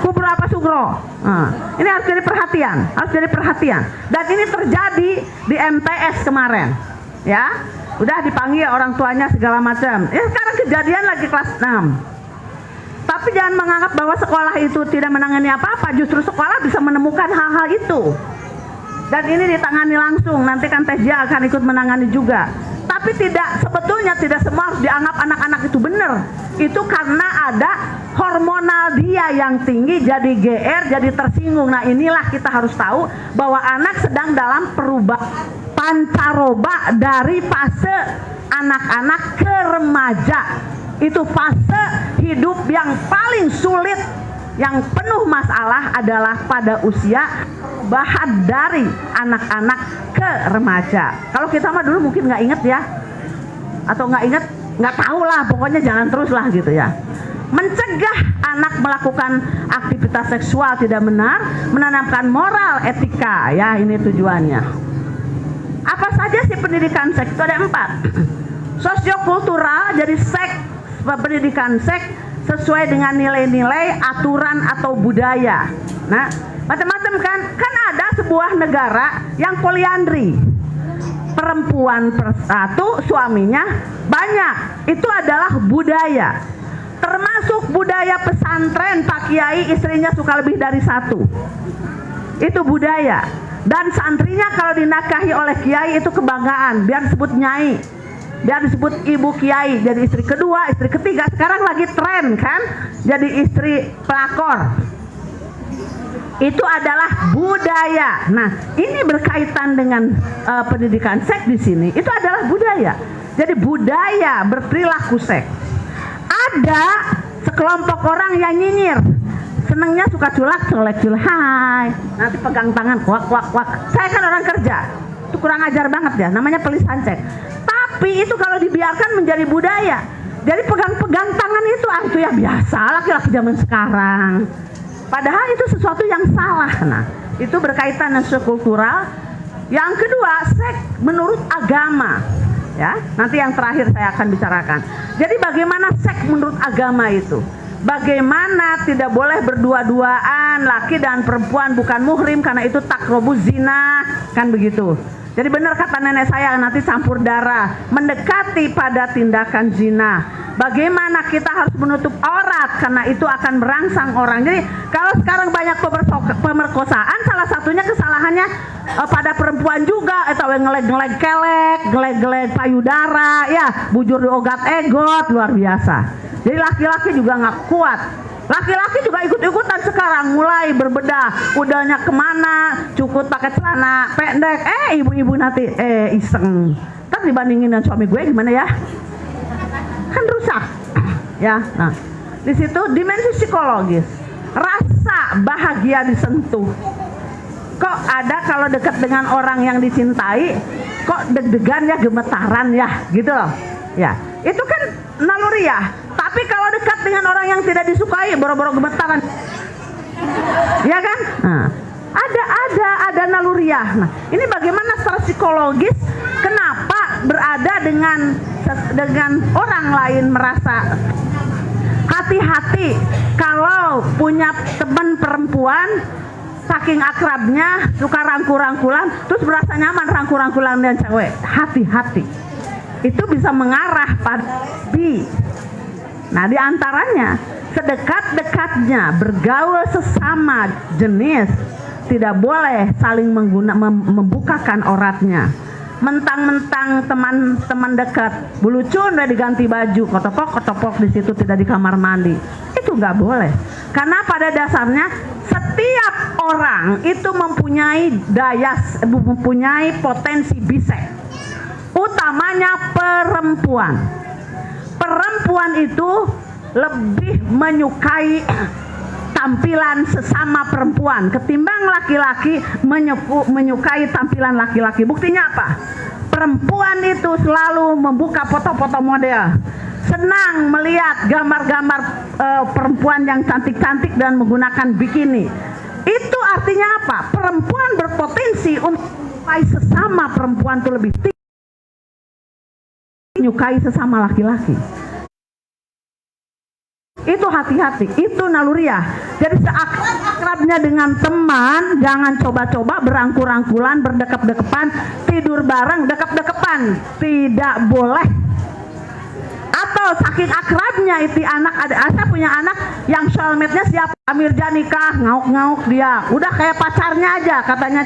Kubro apa sugro? Nah, ini harus jadi perhatian, harus jadi perhatian. Dan ini terjadi di MTS kemarin, ya. Udah dipanggil orang tuanya segala macam. Ya sekarang kejadian lagi kelas 6. Tapi jangan menganggap bahwa sekolah itu tidak menangani apa-apa. Justru sekolah bisa menemukan hal-hal itu. Dan ini ditangani langsung. Nanti kan Teh Jia akan ikut menangani juga. Tapi sebetulnya tidak semua harus dianggap anak-anak itu benar. Itu karena ada hormonal dia yang tinggi, jadi GR, jadi tersinggung. Nah inilah kita harus tahu bahwa anak sedang dalam perubahan pancaroba dari fase anak-anak ke remaja. Itu fase hidup yang paling sulit, yang penuh masalah adalah pada usia perubahan dari anak-anak ke remaja. Kalau kita mah dulu mungkin nggak inget ya, atau nggak inget, nggak tahu lah, pokoknya jalan terus lah gitu ya. Mencegah anak melakukan aktivitas seksual tidak benar, menanamkan moral etika, ya ini tujuannya. Apa saja sih pendidikan seks? Itu ada 4. Sosiokultural, jadi pendidikan seks sesuai dengan nilai-nilai, aturan atau budaya. Nah, macam-macam kan ada sebuah negara yang poliandri. Perempuan persatu, suaminya banyak. Itu adalah budaya. Termasuk budaya pesantren, Pak Kiai istrinya suka lebih dari 1. Itu budaya. Dan santrinya kalau dinakahi oleh kiai itu kebanggaan, biar disebut nyai. Dia disebut ibu kiai, jadi istri kedua, istri ketiga. Sekarang lagi tren kan, jadi istri pelakor. Itu adalah budaya. Nah, ini berkaitan dengan pendidikan seks di sini. Itu adalah budaya. Jadi budaya berperilaku seks. Ada sekelompok orang yang nyinyir, senangnya suka culak, hai. Nanti pegang tangan, wak. Saya kan orang kerja, itu kurang ajar banget ya. Namanya pelisan seks. Tapi itu kalau dibiarkan menjadi budaya. Jadi pegang-pegang tangan itu ya biasa laki-laki zaman sekarang. Padahal itu sesuatu yang salah. Nah, itu berkaitan dengan kultural. Yang kedua, seks menurut agama. Ya, nanti yang terakhir saya akan bicarakan. Jadi bagaimana seks menurut agama itu? Bagaimana tidak boleh berdua-duaan, laki dan perempuan bukan muhrim karena itu takrobuz zina, kan begitu. Jadi benar kata nenek saya, nanti campur darah, mendekati pada tindakan zina. Bagaimana kita harus menutup aurat karena itu akan merangsang orang. Jadi kalau sekarang banyak pemerkosaan, salah satunya kesalahannya pada perempuan juga, atau ngeleg-ngeleg kelek, ngeleg-ngeleg payudara, ya bujur di ogat egot, luar biasa. Jadi laki-laki juga nggak kuat. Laki-laki juga ikut-ikutan sekarang, mulai berbedah, udahnya kemana, cukup pakai celana pendek, ibu-ibu nanti iseng, ntar dibandingin dengan suami gue gimana ya, kan rusak ya. Nah, di situ dimensi psikologis, rasa bahagia disentuh. Kok ada kalau dekat dengan orang yang dicintai, kok deg-degan ya, gemetaran ya, gitu loh. Ya, itu kan naluriah. Tapi kalau dekat dengan orang yang tidak disukai, boro-boro gemetaran, ya kan? Nah, ada naluriah. Nah, ini bagaimana secara psikologis? Kenapa berada dengan orang lain merasa hati-hati kalau punya teman perempuan, saking akrabnya suka rangkul-rangkulan, terus berasa nyaman rangkul-rangkulan dengan cewek. Hati-hati, itu bisa mengarah pada bi. Nah, diantaranya sedekat-dekatnya bergaul sesama jenis, tidak boleh saling membukakan auratnya. Mentang-mentang teman-teman dekat, bulucun udah diganti baju, ketopok di situ, tidak di kamar mandi, itu nggak boleh. Karena pada dasarnya setiap orang itu mempunyai potensi bisek, utamanya perempuan. Perempuan itu lebih menyukai tampilan sesama perempuan ketimbang laki-laki menyukai tampilan laki-laki. Buktinya apa? Perempuan itu selalu membuka foto-foto model, senang melihat gambar-gambar perempuan yang cantik-cantik dan menggunakan bikini. Itu artinya apa? Perempuan berpotensi untuk menyukai sesama perempuan itu lebih tinggi menyukai sesama laki-laki. Itu hati-hati, itu naluriah. Jadi seakrab-akrabnya dengan teman, jangan coba-coba berangkul-rangkulan, berdekap-dekepan, tidur bareng, dekap-dekepan, tidak boleh. Atau saking akrabnya itu anak, saya punya anak yang soulmate-nya siapa? Amirja nikah, ngauk-ngauk dia, udah kayak pacarnya aja, katanya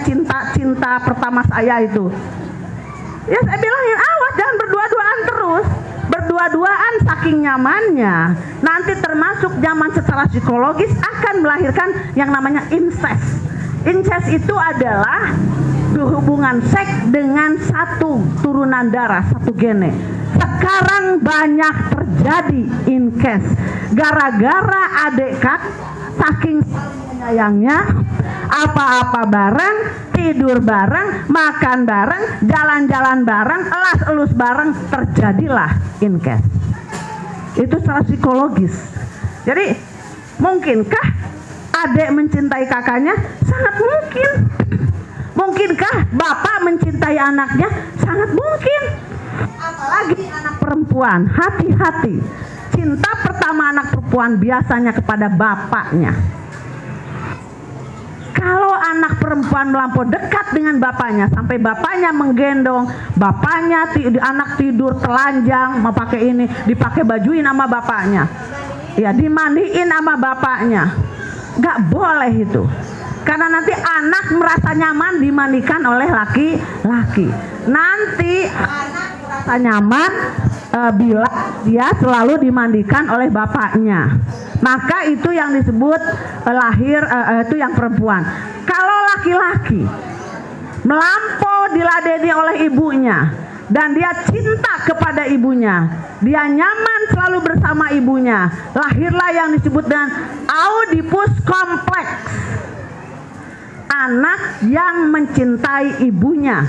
cinta pertama saya itu. Ya saya bilangin, awas jangan berdua-duaan terus. Berdua-duaan saking nyamannya, nanti termasuk nyaman secara psikologis akan melahirkan yang namanya incest. Incest itu adalah hubungan seks dengan satu turunan darah, satu gene. Sekarang banyak terjadi incest gara-gara adik kakak saking sayangnya, apa-apa bareng, tidur bareng, makan bareng, jalan-jalan bareng, elas-elus bareng, terjadilah incest. Itu secara psikologis. Jadi mungkinkah adik mencintai kakaknya? Sangat mungkin. Mungkinkah bapak mencintai anaknya? Sangat mungkin. Apalagi anak perempuan, hati-hati. Cinta pertama anak perempuan biasanya kepada bapaknya. Kalau anak perempuan melampau dekat dengan bapaknya sampai bapaknya menggendong, bapaknya anak tidur telanjang, mau pakai ini, dipakai bajuin sama bapaknya, ya dimandiin sama bapaknya, nggak boleh itu. Karena nanti anak merasa nyaman dimandikan oleh laki-laki. Nanti anak merasa nyaman bila dia selalu dimandikan oleh bapaknya. Maka itu yang disebut itu yang perempuan. Kalau laki-laki melampau diladeni oleh ibunya dan dia cinta kepada ibunya, dia nyaman selalu bersama ibunya, lahirlah yang disebut dengan Oedipus kompleks. Anak yang mencintai ibunya.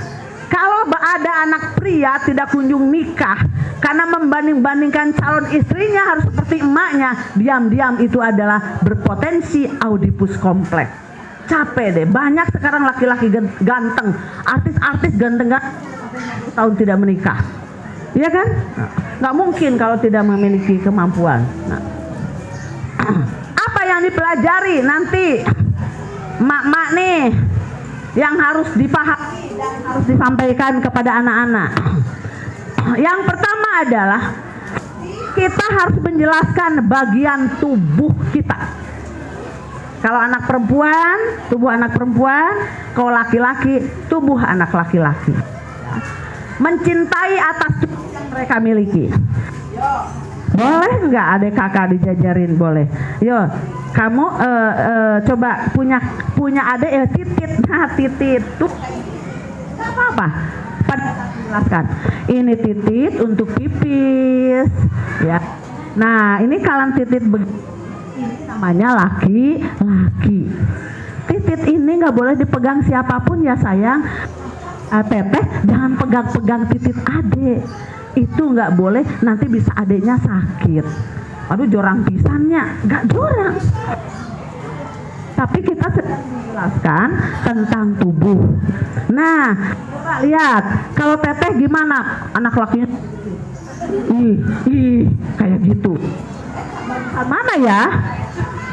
Kalau ada anak pria tidak kunjung nikah karena membanding-bandingkan calon istrinya harus seperti emaknya, diam-diam itu adalah berpotensi Oedipus kompleks. Capek deh, banyak sekarang laki-laki ganteng, artis-artis ganteng tahun tidak menikah, iya kan? Nggak mungkin kalau tidak memiliki kemampuan. Nah, apa yang dipelajari nanti mak-mak nih yang harus dipahami dan harus disampaikan kepada anak-anak? Yang pertama adalah kita harus menjelaskan bagian tubuh kita. Kalau anak perempuan, tubuh anak perempuan. Kalau laki-laki, tubuh anak laki-laki. Mencintai atas tubuh yang mereka miliki. Boleh Boleh nggak adek kakak dijajarin? Boleh. Yo, kamu coba punya adek ya titit. Nah, titit tuh nggak apa-apa. Jelaskan. Ini titit untuk pipis, ya. Nah, ini kalau titit ini namanya laki-laki. Titit ini nggak boleh dipegang siapapun ya sayang. Teteh jangan pegang-pegang titit adek. Itu nggak boleh, nanti bisa adeknya sakit. Aduh, jorang pisannya, nggak jorang. Tapi kita sedang menjelaskan tentang tubuh. Nah, coba lihat, kalau teteh gimana? Anak lakinya, kayak gitu. Bagusan mana ya?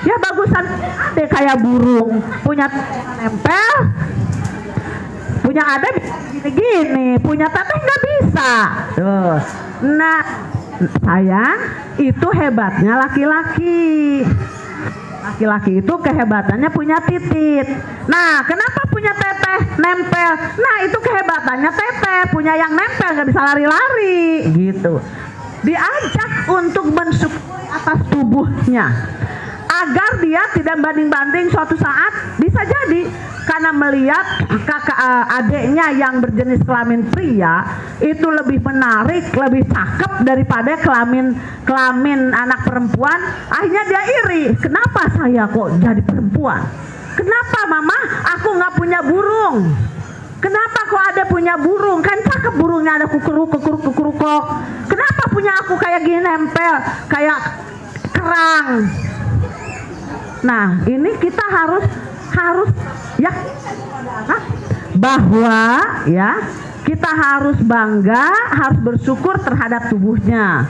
Ya bagusan adek kayak burung, punya nempel. Punya adek gini-gini, punya teteh nggak bisa. Tuh. Nah, sayang, itu hebatnya laki-laki. Laki-laki itu kehebatannya punya titit. Nah, kenapa punya teteh nempel? Nah, itu kehebatannya teteh, punya yang nempel nggak bisa lari-lari, gitu. Diajak untuk mensyukuri atas tubuhnya, agar dia tidak banding-banding suatu saat bisa jadi. Karena melihat kakak adeknya yang berjenis kelamin pria itu lebih menarik, lebih cakep daripada kelamin anak perempuan, akhirnya dia iri. Kenapa saya kok jadi perempuan? Kenapa mama aku nggak punya burung? Kenapa kok ada punya burung? Kan cakep burungnya, ada kukuruk. Kenapa punya aku kayak gini nempel, kayak kerang? Nah, ini kita harus ya bahwa ya kita harus bangga, harus bersyukur terhadap tubuhnya.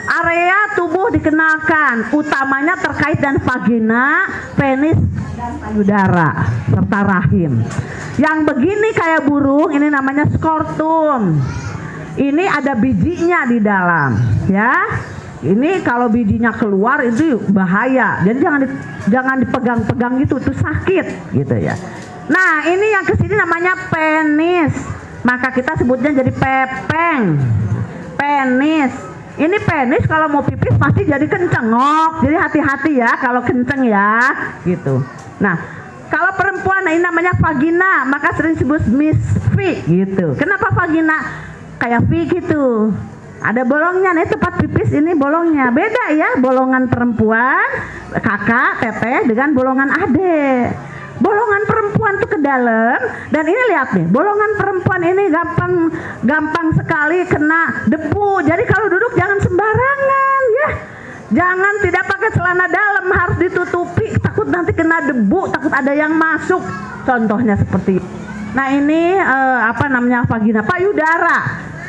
Area tubuh dikenalkan, utamanya terkait dengan vagina, penis, dan payudara serta rahim. Yang begini kayak burung ini namanya skrotum. Ini ada bijinya di dalam, ya. Ini kalau bijinya keluar itu bahaya. Jadi jangan dipegang-pegang gitu, itu sakit gitu ya. Nah, ini yang kesini namanya penis. Maka kita sebutnya jadi pepeng. Penis. Ini penis kalau mau pipis pasti jadi kencengok. Jadi hati-hati ya kalau kenceng ya, gitu. Nah, kalau perempuan ini namanya vagina, maka sering disebut Miss V gitu. Kenapa vagina? Kayak V gitu. Ada bolongnya, nih tempat pipis ini bolongnya. Beda ya, bolongan perempuan, kakak, teteh dengan bolongan adek. Bolongan perempuan tuh ke dalam, dan ini lihat nih, bolongan perempuan ini gampang sekali kena debu. Jadi kalau duduk jangan sembarangan ya. Jangan tidak pakai celana dalam, harus ditutupi, takut nanti kena debu, takut ada yang masuk. Contohnya seperti ini. Nah, ini vagina, payudara.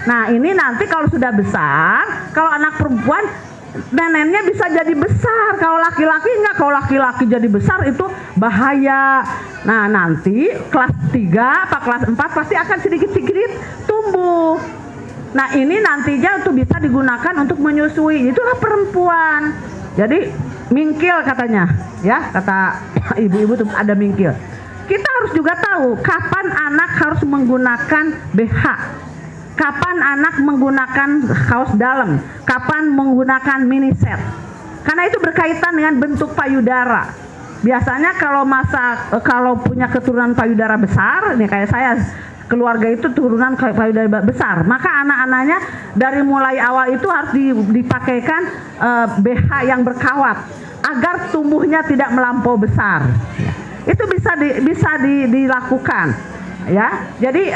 Nah, ini nanti kalau sudah besar, kalau anak perempuan neneknya bisa jadi besar, kalau laki-laki enggak. Kalau laki-laki jadi besar itu bahaya. Nah, nanti kelas 3 apa kelas 4 pasti akan sedikit-sedikit tumbuh. Nah, ini nantinya untuk bisa digunakan untuk menyusui. Itulah perempuan. Jadi mingkil katanya, ya, kata ibu-ibu tuh ada mingkil. Kita harus juga tahu kapan anak harus menggunakan BH. Kapan anak menggunakan kaos dalam, kapan menggunakan mini set. Karena itu berkaitan dengan bentuk payudara. Biasanya kalau punya keturunan payudara besar, nih kayak saya, keluarga itu turunan payudara besar, maka anak-anaknya dari mulai awal itu harus dipakaikan BH yang berkawat agar tumbuhnya tidak melampau besar. Itu bisa dilakukan, ya. Jadi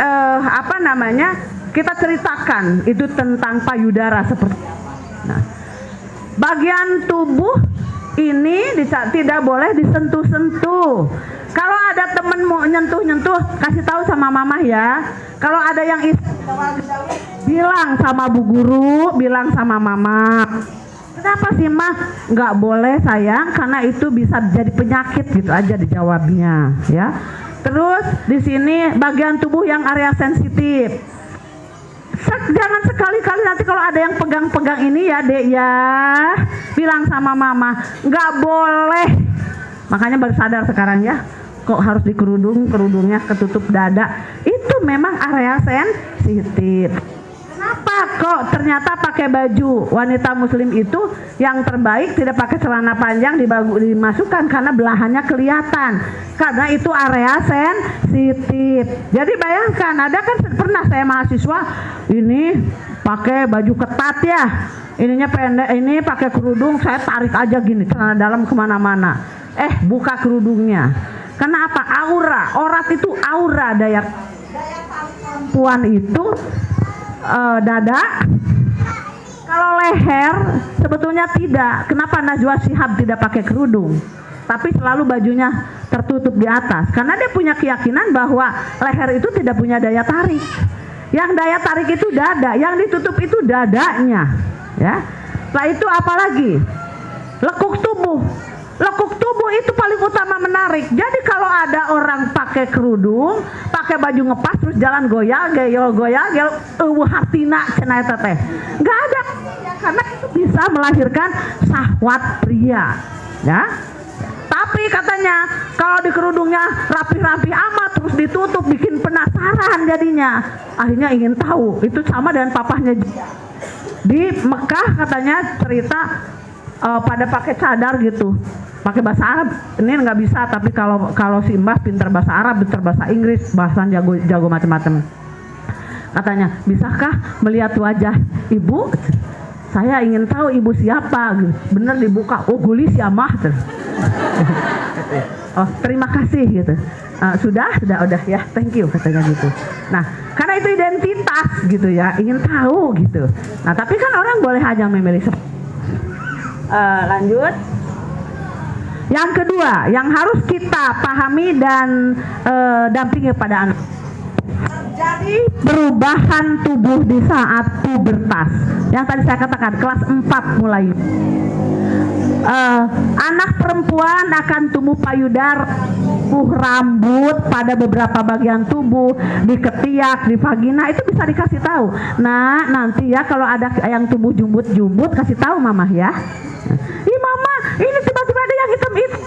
kita ceritakan itu tentang payudara seperti. Nah, bagian tubuh ini tidak boleh disentuh-sentuh. Kalau ada temen mau nyentuh-nyentuh, kasih tahu sama mama ya. Kalau ada yang bilang sama bu guru, bilang sama mama. Kenapa sih mah? Nggak boleh sayang, karena itu bisa jadi penyakit, gitu aja dijawabnya ya. Terus di sini bagian tubuh yang area sensitif. Jangan sekali-kali nanti kalau ada yang pegang-pegang ini ya dek ya, bilang sama mama, nggak boleh. Makanya baru sadar sekarang ya, kok harus dikerudungnya ketutup dada. Itu memang area sensitif. Kenapa kok ternyata pakai baju wanita muslim itu yang terbaik tidak pakai celana panjang dimasukkan karena belahannya kelihatan, karena itu area sensitif. Jadi bayangkan, ada kan pernah saya mahasiswa ini pakai baju ketat ya, ininya pendek, ini pakai kerudung, saya tarik aja gini celana dalam kemana-mana, buka kerudungnya. Karena apa? Aurat itu aura, daya perempuan itu dada. Kalau leher sebetulnya tidak. Kenapa Najwa Shihab tidak pakai kerudung, tapi selalu bajunya tertutup di atas? Karena dia punya keyakinan bahwa leher itu tidak punya daya tarik. Yang daya tarik itu dada, yang ditutup itu dadanya, ya. Setelah itu apalagi? Lekuk tubuh. Lekuk tubuh itu paling utama menarik. Jadi kalau ada orang pakai kerudung, pakai baju ngepas terus jalan goyang, hartina cenah eta teh. Enggak ada, karena itu bisa melahirkan syahwat pria, ya. Tapi katanya kalau di kerudungnya rapi-rapi amat terus ditutup bikin penasaran jadinya. Akhirnya ingin tahu. Itu sama dengan papahnya di Mekah, katanya cerita pada pakai cadar gitu, pakai bahasa Arab. Ini nggak bisa, tapi kalau si Mbah pintar bahasa Arab, pintar bahasa Inggris, bahasa jago macam-macam. Katanya, bisakah melihat wajah ibu? Saya ingin tahu ibu siapa. Bener dibuka, oh Gulis ya mah. Oh terima kasih gitu. Sudah udah ya, thank you katanya gitu. Nah karena itu identitas gitu ya, ingin tahu gitu. Nah tapi kan orang boleh aja memilih. Lanjut. Yang kedua yang harus kita pahami dan dampingi pada anak. Jadi perubahan tubuh di saat pubertas, yang tadi saya katakan kelas 4 mulai. Anak perempuan akan tumbuh payudara, tumbuh rambut pada beberapa bagian tubuh, di ketiak, di vagina, itu bisa dikasih tahu. Nah nanti ya kalau ada yang tumbuh jumbut kasih tahu mama ya. Ih mama, ini tiba-tiba ada yang hitam itu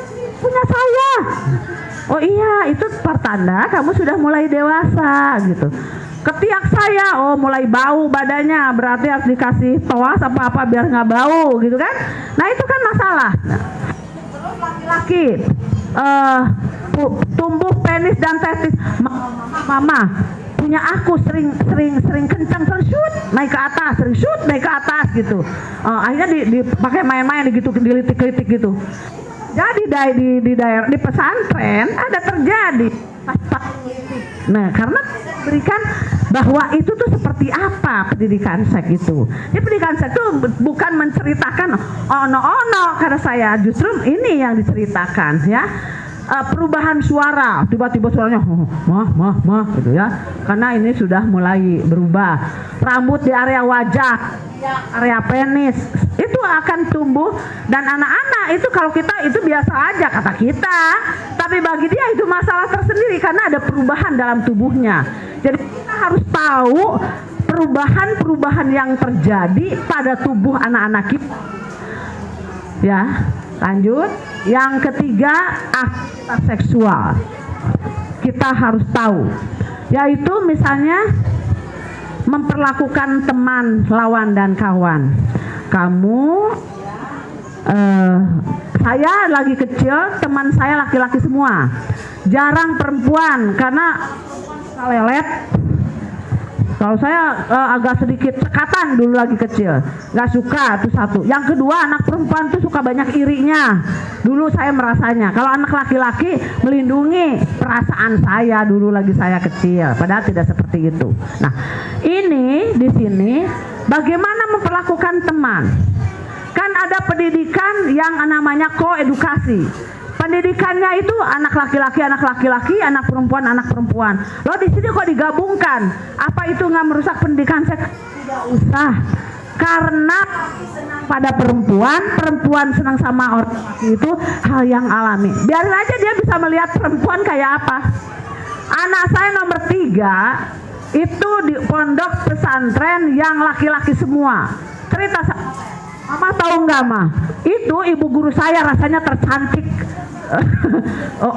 punya saya. Oh iya, itu pertanda kamu sudah mulai dewasa gitu. Ketiak saya, oh mulai bau badannya, berarti harus dikasih toas apa-apa biar nggak bau gitu kan. Nah itu kan masalah. Nah, terus laki-laki tumbuh penis dan testis. Mama punya aku sering kencang, sering shoot naik ke atas, sering shoot naik ke atas gitu. Akhirnya dipakai main-main gitu, dilitik-litik gitu. Jadi di daerah di pesantren ada terjadi. Nah, karena berikan bahwa itu tuh seperti apa pendidikan seks itu. Jadi pendidikan seks itu bukan menceritakan ono karena saya, justru ini yang diceritakan ya. Perubahan suara, tiba-tiba suaranya mah gitu ya. Karena ini sudah mulai berubah. Rambut di area wajah, area penis itu akan tumbuh, dan anak-anak itu kalau kita itu biasa aja kata kita, tapi bagi dia itu masalah tersendiri karena ada perubahan dalam tubuhnya. Jadi kita harus tahu perubahan-perubahan yang terjadi pada tubuh anak-anak kita. Ya, lanjut. Yang ketiga, aktivitas seksual. Kita harus tahu, yaitu misalnya memperlakukan teman, lawan dan kawan. Kamu saya lagi kecil, teman saya laki-laki semua, jarang perempuan karena lelet. Kalau saya agak sedikit cekatan dulu lagi kecil, nggak suka, itu satu. Yang kedua, anak perempuan tuh suka banyak irinya. Dulu saya merasanya, kalau anak laki-laki melindungi perasaan saya dulu lagi saya kecil, padahal tidak seperti itu. Nah, ini di sini bagaimana memperlakukan teman. Kan ada pendidikan yang namanya koedukasi. Pendidikannya itu anak laki-laki, anak perempuan. Loh di sini kok digabungkan? Apa itu nggak merusak pendidikan seks? Tidak usah. Karena pada perempuan senang sama orang laki itu hal yang alami. Biarin aja dia bisa melihat perempuan kayak apa. Anak saya nomor 3 itu di pondok pesantren yang laki-laki semua. Cerita Mama tahu nggak mah? Itu ibu guru saya rasanya tercantik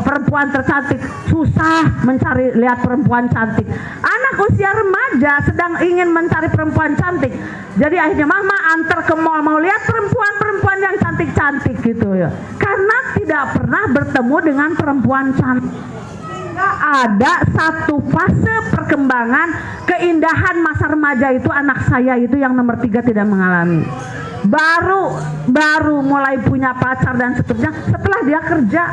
perempuan tercantik, susah mencari lihat perempuan cantik. Anak usia remaja sedang ingin mencari perempuan cantik. Jadi akhirnya mama antar ke mall mau lihat perempuan-perempuan yang cantik-cantik gitu ya. Karena tidak pernah bertemu dengan perempuan cantik. Nggak ada satu fase perkembangan keindahan masa remaja itu anak saya itu yang nomor 3 tidak mengalami. Baru mulai punya pacar dan seterusnya setelah dia kerja.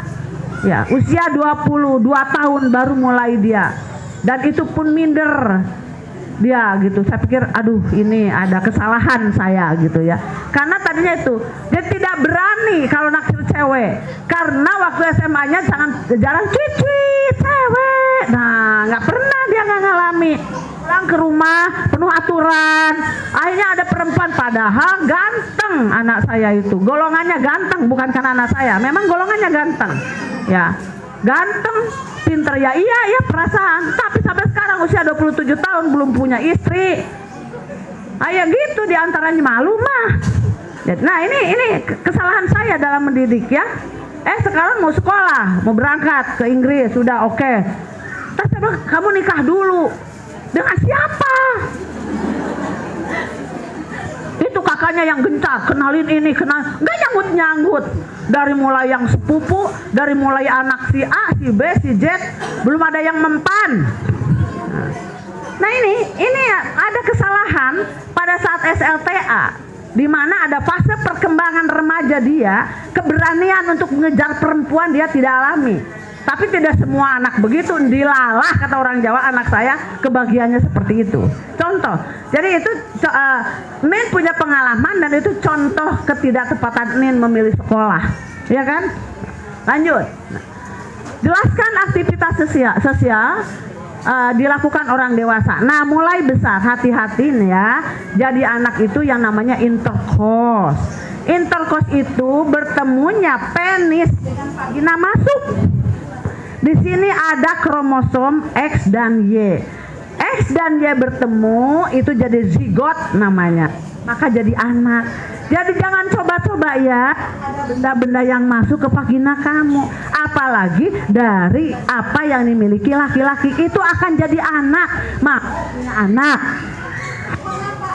Ya, usia 22 tahun baru mulai dia. Dan itu pun minder. Dia gitu, saya pikir aduh ini ada kesalahan saya gitu ya, karena tadinya itu dia tidak berani kalau naksir cewek, karena waktu SMA-nya jarang cici cewek, nah nggak pernah dia nggak ngalami. Pulang ke rumah penuh aturan, akhirnya ada perempuan padahal ganteng anak saya itu, golongannya ganteng bukan karena anak saya, memang golongannya ganteng ya, ganteng pinter ya, iya perasaan, tapi sampai sekarang usia 27 tahun belum punya istri. Ayo gitu diantaranya malu mah. Nah ini kesalahan saya dalam mendidik ya. Sekarang mau sekolah, mau berangkat ke Inggris, sudah oke. Terus saya bilang, kamu nikah dulu. Dengan siapa? Itu kakaknya yang gencar, kenalin ini, nggak nyanggut-nyanggut. Dari mulai yang sepupu, dari mulai anak si A, si B, si Z, belum ada yang mempan. Nah ini ada kesalahan pada saat SLTA, di mana ada fase perkembangan remaja dia, keberanian untuk mengejar perempuan dia tidak alami. Tapi tidak semua anak begitu, dilalah kata orang Jawa, anak saya kebagiannya seperti itu. Contoh, jadi itu Nin punya pengalaman dan itu contoh ketidaktepatan Nin memilih sekolah, ya kan? Lanjut, jelaskan aktivitas sosial dilakukan orang dewasa. Nah mulai besar hati-hati nih ya, jadi anak itu yang namanya intercourse. Intercourse itu bertemunya penis dengan vagina masuk. Di sini ada kromosom X dan Y. X dan Y bertemu itu jadi zigot namanya. Maka jadi anak. Jadi jangan coba-coba ya ada benda-benda yang masuk ke vagina kamu. Apalagi dari apa yang dimiliki laki-laki itu akan jadi anak. Makanya anak.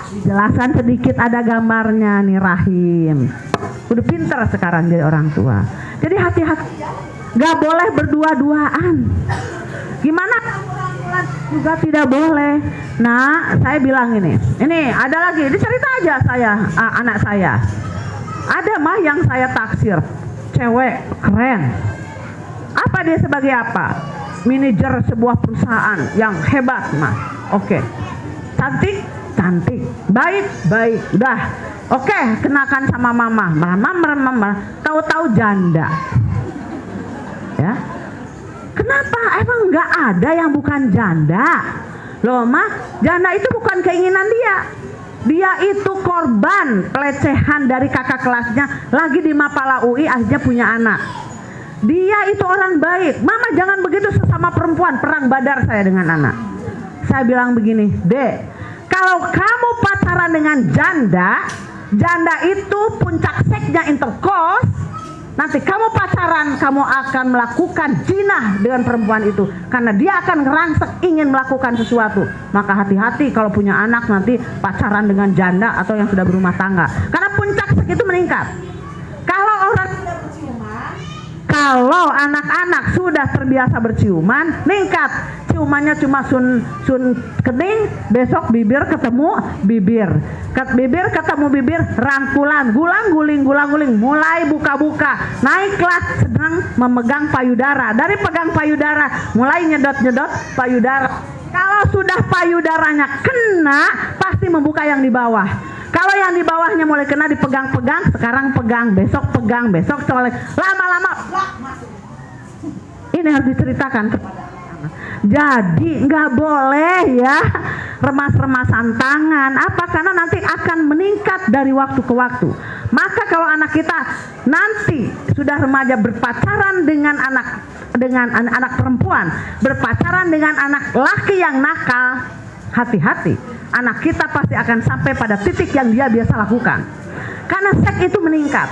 Dijelaskan sedikit ada gambarnya nih rahim. Udah pinter sekarang jadi orang tua. Jadi hati-hati. Gak boleh berdua-duaan. Gimana? Juga tidak boleh. Nah, saya bilang ini ada lagi. Ini cerita aja anak saya. Ada mah yang saya taksir, cewek keren. Apa dia sebagai apa? Manajer sebuah perusahaan yang hebat mah. Oke. Cantik, baik. Udah. Oke, kenakan sama mama. Mama. Tahu-tahu janda. Ya, kenapa emang nggak ada yang bukan janda? Loh mah, janda itu bukan keinginan dia itu korban pelecehan dari kakak kelasnya, lagi di Mapala UI akhirnya punya anak. Dia itu orang baik. Mama jangan begitu sesama perempuan, perang badar saya dengan anak. Saya bilang begini, Dek, kalau kamu pacaran dengan janda itu puncak seksnya intercourse. Nanti kamu pacaran, kamu akan melakukan zina dengan perempuan itu. Karena dia akan ngerangsek ingin melakukan sesuatu. Maka hati-hati kalau punya anak nanti pacaran dengan janda atau yang sudah berumah tangga. Karena puncak seks itu meningkat. Kalau anak-anak sudah terbiasa berciuman, meningkat. Ciumannya cuma sun kening, besok bibir ketemu bibir. Bibir ketemu bibir, rangkulan, guling-guling, mulai buka-buka. Naiklah sedang memegang payudara. Dari pegang payudara, mulai nyedot-nyedot payudara. Kalau sudah payudaranya kena, pasti membuka yang di bawah. Kalau yang di bawahnya mulai kena dipegang-pegang, sekarang pegang, besok colek. Lama-lama masuk. Ini harus diceritakan kepada anak. Jadi nggak boleh ya remas-remasan tangan. Apa? Karena nanti akan meningkat dari waktu ke waktu. Maka kalau anak kita nanti sudah remaja berpacaran dengan anak perempuan, berpacaran dengan anak laki yang nakal, hati-hati. Anak kita pasti akan sampai pada titik yang dia biasa lakukan. Karena seks itu meningkat.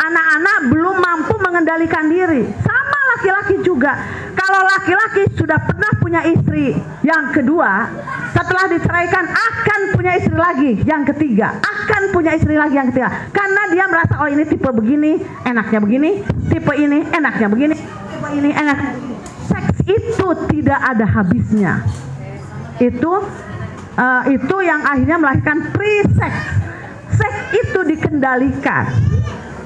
anak-anak belum mampu mengendalikan diri. Sama laki-laki juga. Kalau laki-laki sudah pernah punya istri yang kedua, setelah diceraikan akan punya istri lagi yang ketiga, akan punya istri lagi yang ketiga, karena dia merasa oh ini tipe begini enaknya begini, tipe ini enaknya begini, tipe ini enak. Seks itu tidak ada habisnya. Itu yang akhirnya melahirkan pre-sex. Seks itu dikendalikan.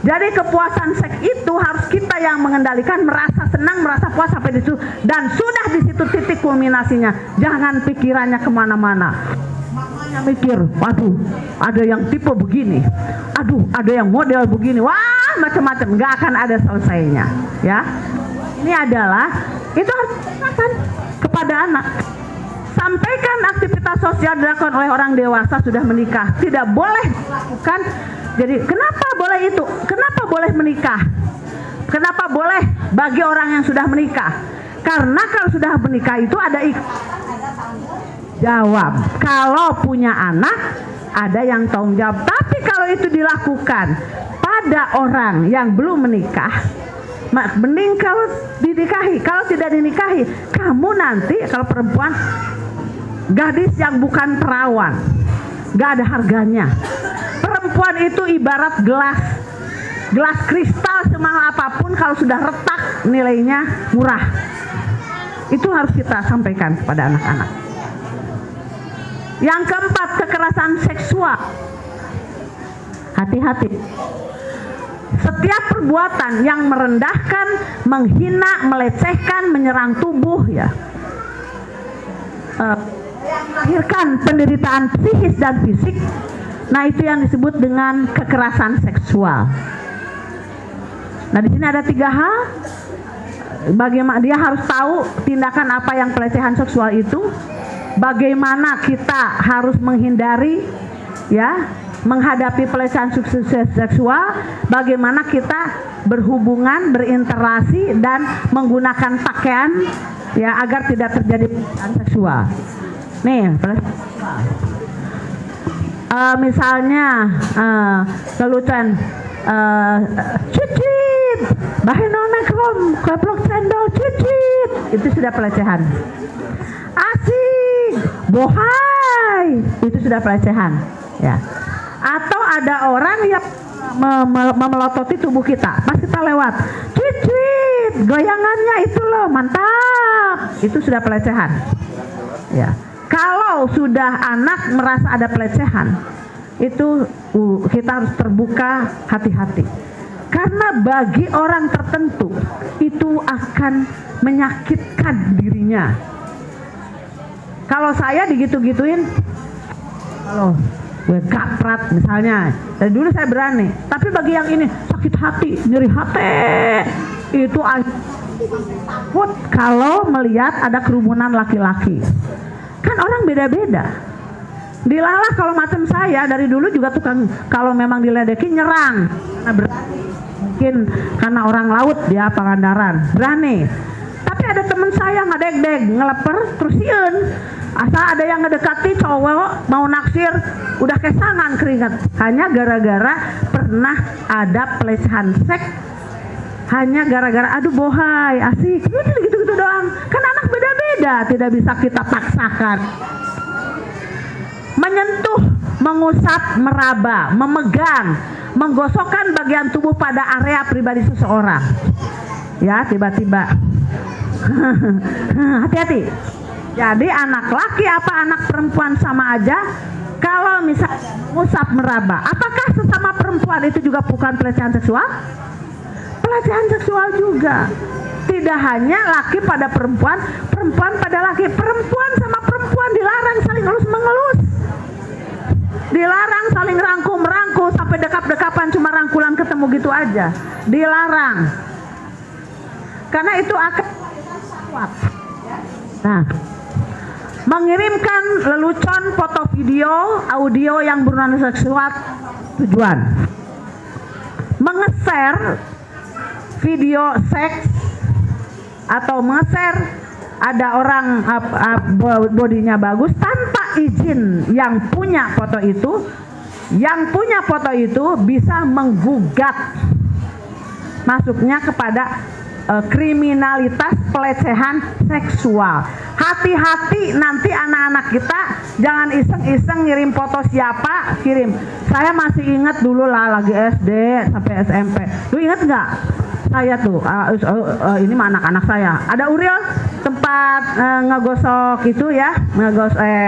Jadi kepuasan seks itu harus kita yang mengendalikan, merasa senang, merasa puas sampai di situ, dan sudah di situ titik kulminasinya. Jangan pikirannya kemana-mana. Makanya mikir, waduh, ada yang tipe begini, aduh, ada yang model begini, wah macam-macam, nggak akan ada selesainya. Ya, ini adalah itu harus dikatakan kepada anak. Sampaikan aktivitas sosial dilakukan oleh orang dewasa sudah menikah, tidak boleh dilakukan. Jadi kenapa boleh itu? Kenapa boleh menikah? Kenapa boleh bagi orang yang sudah menikah? Karena kalau sudah menikah itu ada jawab. Kalau punya anak ada yang tanggung jawab. Tapi kalau itu dilakukan pada orang yang belum menikah, mending kalau dinikahi. Kalau tidak dinikahi, kamu nanti kalau perempuan, gadis yang bukan perawan, gak ada harganya. Perempuan itu ibarat gelas kristal semahal apapun, kalau sudah retak nilainya murah. Itu harus kita sampaikan kepada anak-anak. Yang keempat, kekerasan seksual. Hati-hati. Setiap perbuatan yang merendahkan, menghina, melecehkan, menyerang tubuh, ya, melahirkan penderitaan psikis dan fisik. Nah, itu yang disebut dengan kekerasan seksual. Nah, di sini ada 3 hal. Bagaimana dia harus tahu tindakan apa yang pelecehan seksual itu, bagaimana kita harus menghindari, ya, menghadapi pelecehan seksual, bagaimana kita berhubungan, berinteraksi dan menggunakan pakaian, ya, agar tidak terjadi pelecehan seksual. Nih, misalnya kelucuan cicit, bahan omikron, keplok cendol cicit, itu sudah pelecehan. Asik, bohai, itu sudah pelecehan, ya. Atau ada orang yang memelototi tubuh kita pas kita lewat, cicit, goyangannya itu loh mantap, itu sudah pelecehan, ya. Kalau sudah anak merasa ada pelecehan, itu kita harus terbuka, hati-hati. Karena bagi orang tertentu itu akan menyakitkan dirinya. Kalau saya digitu-gituin, kalau gue kaprat misalnya, dari dulu saya berani. Tapi bagi yang ini sakit hati, nyeri hati, itu takut kalau melihat ada kerumunan laki-laki. Kan orang beda-beda. Dilalah kalau macam saya dari dulu juga tukang, kalau memang diledekin nyerang. Nah, berani. Mungkin karena orang laut dia Pangandaran, berani. Tapi ada teman saya ngedeg-deg, ngeleper terus sieun. Asal ada yang ngedekati cowok mau naksir, udah kesangan keringat. Hanya gara-gara pernah ada pelecehan seks. Hanya gara-gara aduh bohai, asik, gitu-gitu doang. Kan anak beda-beda, tidak bisa kita paksakan. Menyentuh, mengusap, meraba, memegang, menggosokkan bagian tubuh pada area pribadi seseorang. Ya, tiba-tiba. Hati-hati. Jadi anak laki apa anak perempuan sama aja. Kalau misalnya mengusap, meraba, apakah sesama perempuan itu juga bukan pelecehan seksual? Pelecehan seksual juga. Tidak hanya laki pada perempuan, perempuan pada laki. Perempuan sama perempuan dilarang saling elus-mengelus. Dilarang saling rangkul-merangkul sampai dekap-dekapan, cuma rangkulan ketemu gitu aja. Dilarang. Karena itu akan kuat. Nah, mengirimkan lelucon foto video, audio yang bernuansa seksual tujuan. Mengeser video seks atau mengeser ada orang bodinya bagus tanpa izin yang punya foto itu bisa menggugat masuknya kepada kriminalitas pelecehan seksual. Hati-hati nanti anak-anak kita jangan iseng-iseng ngirim foto siapa, kirim. Saya masih ingat dulu lah lagi SD sampai SMP. Lu ingat nggak? Saya tuh, ini mah anak-anak saya. Ada Uriel tempat ngegosok itu ya,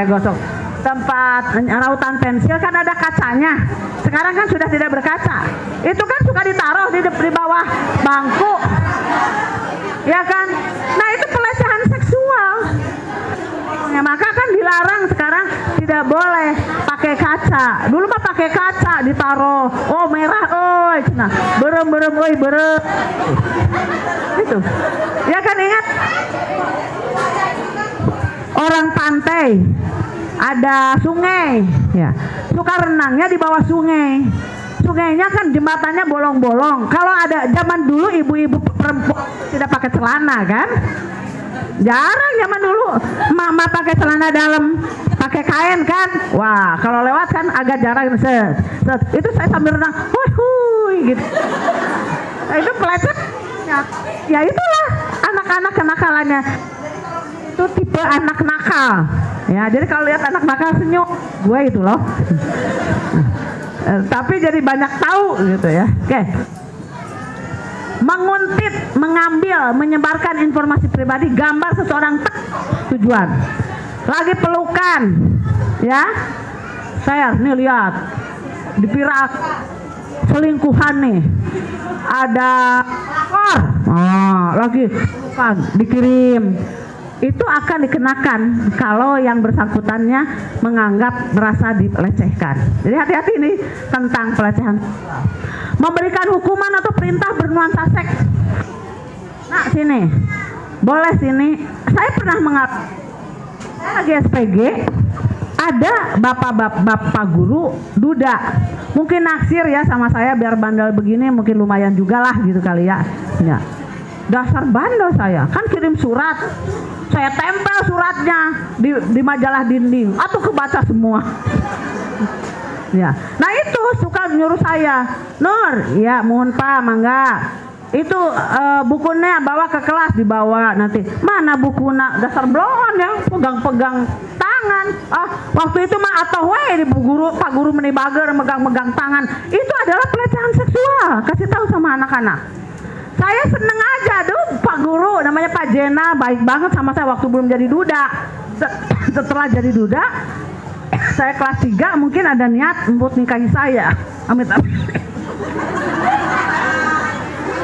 gosok tempat rautan pensil kan ada kacanya. Sekarang kan sudah tidak berkaca. Itu kan suka ditaruh di bawah bangku, ya kan? Nah itu pelecehan seksual. Ya, maka kan dilarang sekarang tidak boleh pakai kaca. Dulu mah pakai kaca ditaruh. Oh merah, oh, nah berem, oi berem. Itu, ya kan ingat? Orang pantai ada sungai, ya suka renangnya di bawah sungai. Sungainya kan jembatannya bolong-bolong. Kalau ada zaman dulu ibu-ibu perempuan tidak pakai celana kan? Jarang zaman dulu mama pakai celana dalam, pakai kain kan? Wah kalau lewat kan agak jarang set. Itu saya sambil renang, hui gitu. Nah, itu pelecet. Ya itulah anak-anak kenakalannya. Itu tipe anak nakal. Ya jadi kalau lihat anak nakal senyum, gue itu loh. Tapi jadi banyak tahu gitu ya. Oke. Menguntit, mengambil, menyebarkan informasi pribadi, gambar seseorang tujuan. Lagi pelukan, ya. Saya nih lihat dipirak selingkuhan nih. Ada lagi pelukan dikirim. Itu akan dikenakan kalau yang bersangkutannya menganggap merasa dilecehkan. Jadi hati-hati ini tentang pelecehan. Memberikan hukuman atau perintah bernuansa seks. Nah sini, boleh sini. Saya pernah saya lagi SPG, ada bapak guru duda. Mungkin naksir ya sama saya biar bandel begini, mungkin lumayan juga lah gitu kali ya. Ya. Dasar bandel saya, kan kirim surat. Saya tempel suratnya di majalah dinding, atau kebaca semua. Ya, nah itu suka nyuruh saya, Nur, ya mohon Pak, mangga. Itu bukunya bawa ke kelas, dibawa nanti. Mana bukunya? Dasar blon ya, pegang-pegang tangan. Waktu itu mah atau di Pak guru menibager megang-megang tangan. Itu adalah pelecehan seksual. Kasih tahu sama anak-anak. Saya seneng aja, Pak guru namanya Pak Jena, baik banget sama saya waktu belum jadi duda. Setelah jadi duda, saya kelas 3 mungkin ada niat untuk nikahi saya. Amit-amit.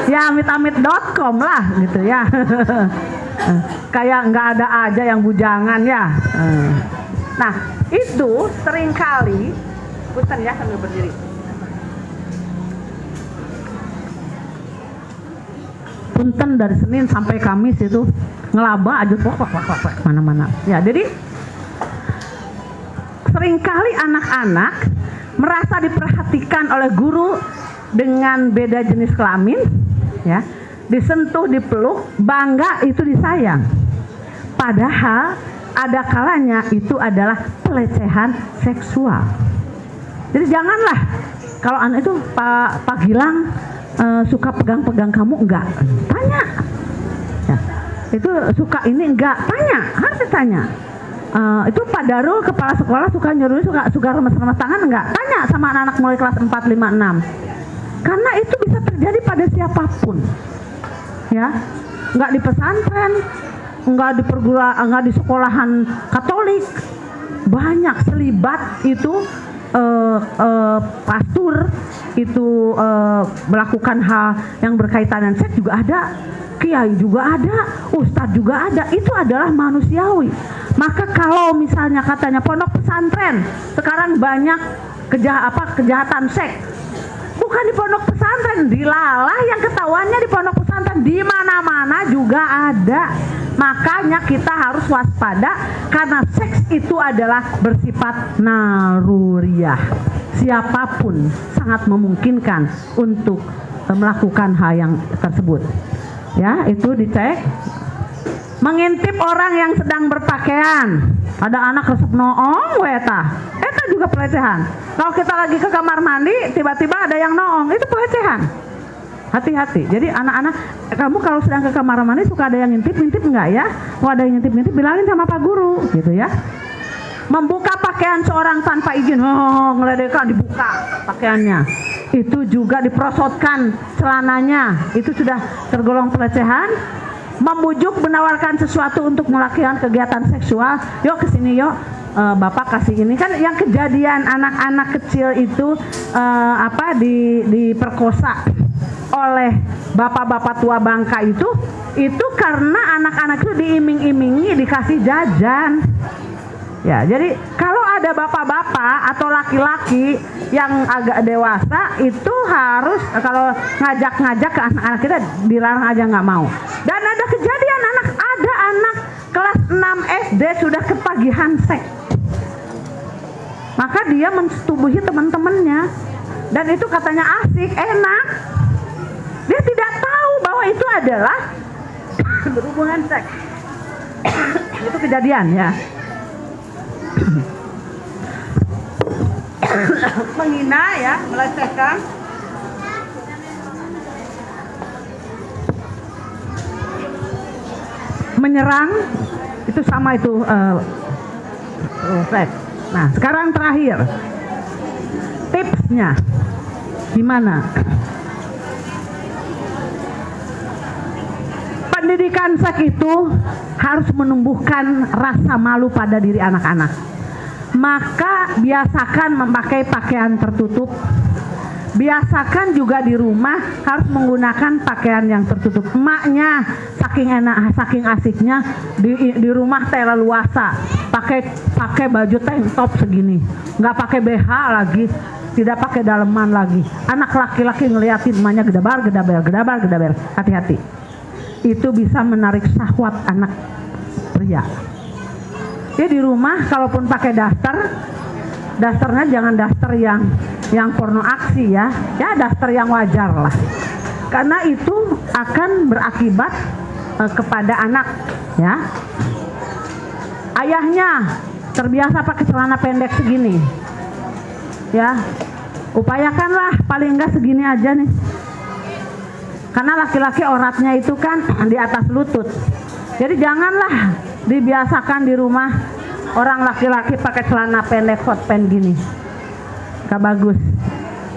Ya amit-amit.com lah gitu ya. Kayak nggak ada aja yang bujangan ya. Nah itu seringkali, punten ya sambil berdiri. Punten dari Senin sampai Kamis itu ngelaba aja mana-mana. Ya jadi seringkali anak-anak merasa diperhatikan oleh guru dengan beda jenis kelamin, ya, disentuh, dipeluk, bangga itu disayang. Padahal ada kalanya itu adalah pelecehan seksual. Jadi janganlah kalau anak itu Pak Gilang suka pegang-pegang kamu enggak? Tanya. Ya, itu suka ini enggak? Tanya, harus ditanya. Itu Pak Darul kepala sekolah suka nyuruh suka remes-remes tangan enggak? Tanya sama anak-anak mulai kelas 4, 5, 6. Karena itu bisa terjadi pada siapapun. Ya. Enggak di pesantren, enggak di perguruan, enggak di sekolahan Katolik. Banyak selibat itu pastor itu melakukan hal yang berkaitan dengan seks juga ada, kiai juga ada, ustadz juga ada. Itu adalah manusiawi. Maka kalau misalnya katanya pondok pesantren sekarang banyak kejahatan seks, bukan di pondok pesantren, dilalah yang ketahuannya di pondok pesantren, di mana-mana juga ada. Makanya kita harus waspada karena seks itu adalah bersifat naruriah. Siapapun sangat memungkinkan untuk melakukan hal yang tersebut. Ya, itu dicek. Mengintip orang yang sedang berpakaian. Ada anak resep noong weta. Itu juga pelecehan. Kalau kita lagi ke kamar mandi, tiba-tiba ada yang noong, itu pelecehan. Hati-hati. Jadi anak-anak, kamu kalau sedang ke kamar mandi suka ada yang ngintip enggak ya? Kalau ada yang ngintip bilangin sama Pak Guru, gitu ya. Membuka pakaian seorang tanpa izin, ngeledekan dibuka pakaiannya. Itu juga diprosotkan celananya, itu sudah tergolong pelecehan. Membujuk menawarkan sesuatu untuk melakukan kegiatan seksual, yuk kesini yuk, bapak kasih ini. Kan yang kejadian anak-anak kecil itu diperkosa oleh bapak-bapak tua bangka itu karena anak-anak itu diiming-imingi dikasih jajan. Ya, jadi kalau ada bapak-bapak atau laki-laki yang agak dewasa itu harus kalau ngajak-ngajak ke anak-anak kita dilarang aja nggak mau. Dan ada kejadian ada anak kelas 6 SD sudah ketagihan seks. Maka dia mensetubuhi teman-temannya dan itu katanya asik, enak. Dia tidak tahu bahwa itu adalah berhubungan seks. Itu kejadian ya. Menghina ya, melecehkan. Menyerang itu sama itu seks. Nah, sekarang terakhir tipsnya gimana? Pendidikan seks itu harus menumbuhkan rasa malu pada diri anak-anak. Maka biasakan memakai pakaian tertutup. Biasakan juga di rumah harus menggunakan pakaian yang tertutup. Emaknya saking enak, saking asiknya di rumah teh leluasa, pakai baju tank top segini, nggak pakai BH lagi, tidak pakai daleman lagi. Anak laki-laki ngeliatin emaknya gedabar. Hati-hati. Itu bisa menarik syahwat anak pria. Dia di rumah kalaupun pakai dasternya jangan daster yang porno aksi ya daster yang wajar lah. Karena itu akan berakibat kepada anak ya. Ayahnya terbiasa pakai celana pendek segini. Ya. Upayakanlah paling enggak segini aja nih. Karena laki-laki auratnya itu kan di atas lutut. Jadi janganlah dibiasakan di rumah orang laki-laki pakai celana pendek hot pants gini. Gak bagus.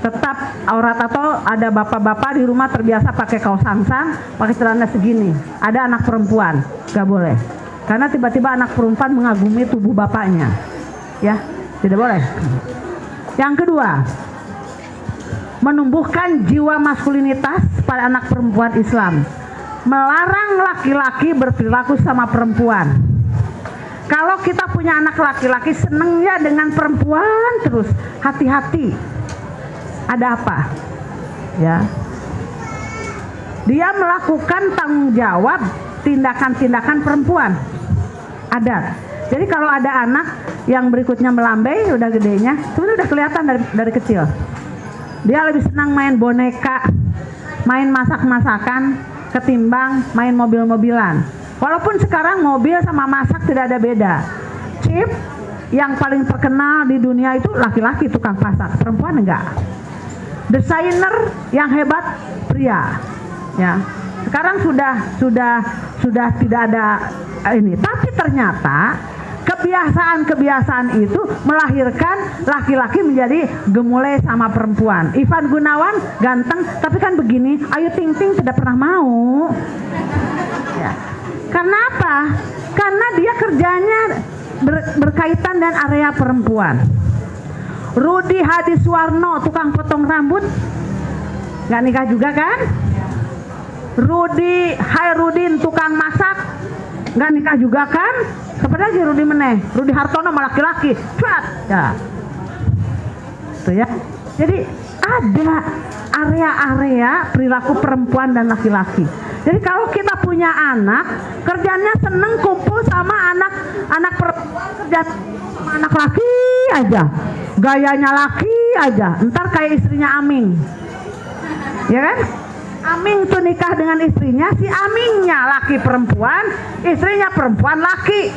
Tetap aurat atau ada bapak-bapak di rumah terbiasa pakai kaos sangsang, pakai celana segini. Ada anak perempuan, gak boleh. Karena tiba-tiba anak perempuan mengagumi tubuh bapaknya. Ya, tidak boleh. Yang kedua, menumbuhkan jiwa maskulinitas pada anak perempuan Islam. Melarang laki-laki berperilaku sama perempuan. Kalau kita punya anak laki-laki senengnya dengan perempuan terus, hati-hati. Ada apa? Ya. Dia melakukan tanggung jawab tindakan-tindakan perempuan. Ada. Jadi kalau ada anak yang berikutnya melambai, udah gedenya, sebenarnya udah kelihatan dari kecil. Dia lebih senang main boneka, main masak-masakan, ketimbang main mobil-mobilan. Walaupun sekarang mobil sama masak tidak ada beda. Chip yang paling terkenal di dunia itu laki-laki tukang masak, perempuan enggak. Desainer yang hebat pria. Ya. Sekarang sudah tidak ada ini. Tapi ternyata kebiasaan-kebiasaan itu melahirkan laki-laki menjadi gemulai sama perempuan. Ivan Gunawan ganteng, tapi kan begini, Ayu Ting Ting tidak pernah mau. Ya. Karena apa? Karena dia kerjanya berkaitan dengan area perempuan. Rudi Hadiswarno tukang potong rambut, nggak nikah juga kan? Rudi Hairudin tukang masak, nggak nikah juga kan? Kepada lagi Rudi meneh, Rudi Hartono sama laki-laki, ya, tuh ya. Jadi ada area-area perilaku perempuan dan laki-laki. Jadi kalau kita punya anak, kerjanya seneng kumpul sama anak perempuan, kerja sama anak laki aja, gayanya laki aja, ntar kayak istrinya Aming, ya kan? Aming tuh nikah dengan istrinya, si Amingnya laki perempuan, istrinya perempuan laki.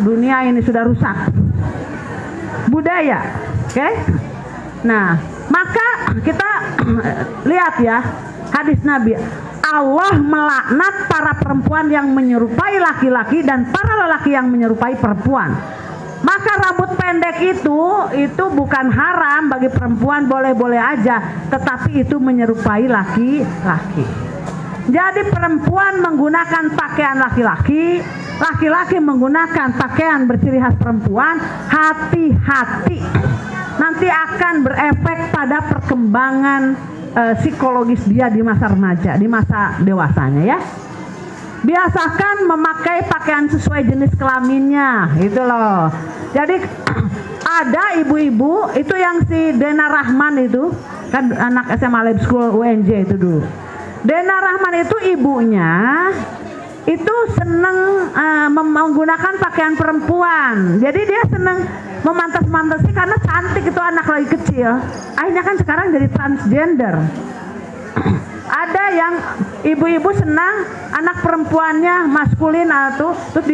Dunia ini sudah rusak. Budaya, oke? Nah, maka kita lihat ya, hadis Nabi, Allah melaknat para perempuan yang menyerupai laki-laki dan para lelaki yang menyerupai perempuan. Maka rambut pendek itu bukan haram bagi perempuan, boleh-boleh aja, tetapi itu menyerupai laki-laki. Jadi perempuan menggunakan pakaian laki-laki, laki-laki menggunakan pakaian berciri khas perempuan, hati-hati. Nanti akan berefek pada perkembangan psikologis dia di masa remaja, di masa dewasanya ya. Biasakan memakai pakaian sesuai jenis kelaminnya, gitu loh. Jadi ada ibu-ibu itu yang si Dena Rahman itu, kan anak SMA Lab School UNJ itu dulu. Dena Rahman itu ibunya itu seneng menggunakan pakaian perempuan. Jadi dia seneng memantas-mantasi karena cantik itu anak lagi kecil. Akhirnya kan sekarang jadi transgender. Ada yang ibu-ibu senang anak perempuannya maskulin atau terus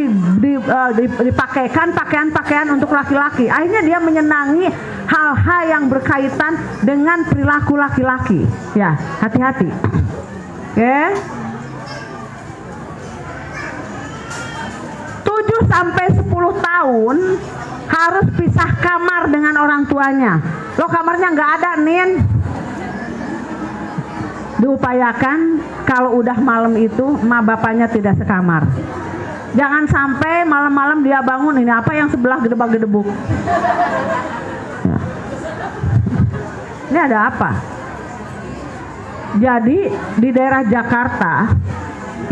dipakaikan pakaian-pakaian untuk laki-laki. Akhirnya dia menyenangi hal-hal yang berkaitan dengan perilaku laki-laki. Ya, hati-hati. Oke. 7 sampai 10 tahun harus pisah kamar dengan orang tuanya. Lo kamarnya nggak ada, Nin. Diupayakan kalau udah malam itu emak bapaknya tidak sekamar. Jangan sampai malam-malam dia bangun, ini apa yang sebelah gedebak-gedebuk. Ya. Ini ada apa? Jadi di daerah Jakarta,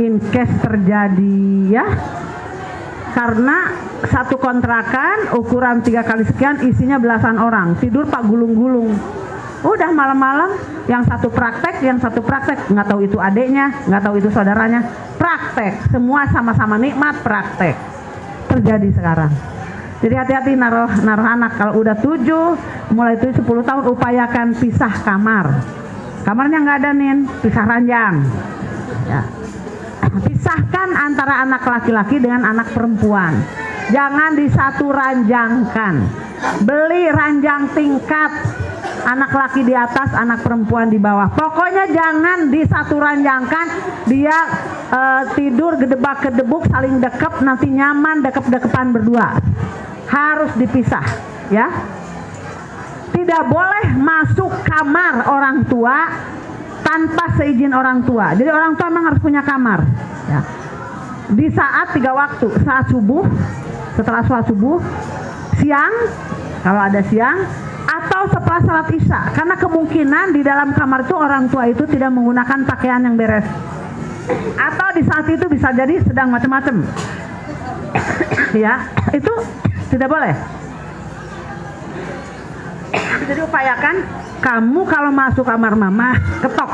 in case terjadi ya, karena satu kontrakan ukuran 3 kali sekian isinya belasan orang, tidur pak gulung-gulung. Udah malam-malam yang satu praktek, nggak tahu itu adeknya, nggak tahu itu saudaranya, praktek, semua sama-sama nikmat praktek. Terjadi sekarang. Jadi hati-hati naruh anak kalau udah 7, mulai 10 tahun upayakan pisah kamar. Kamarnya nggak ada, Nin, pisah ranjang. Ya. Pisahkan antara anak laki-laki dengan anak perempuan. Jangan disatu ranjangkan. Beli ranjang tingkat, anak laki di atas, anak perempuan di bawah. Pokoknya jangan disatu ranjangkan. Dia tidur gedebak-gedebuk saling dekep, nanti nyaman dekep-dekepan berdua. Harus dipisah, ya. Tidak boleh masuk kamar orang tua tanpa seizin orang tua. Jadi orang tua memang harus punya kamar. Ya. Di saat 3 waktu, saat subuh, setelah sholat subuh, siang, kalau ada siang, atau setelah salat isya. Karena kemungkinan di dalam kamar itu orang tua itu tidak menggunakan pakaian yang beres. Atau di saat itu bisa jadi sedang macam-macam. Ya, itu tidak boleh. Jadi upayakan kamu kalau masuk kamar mama ketok.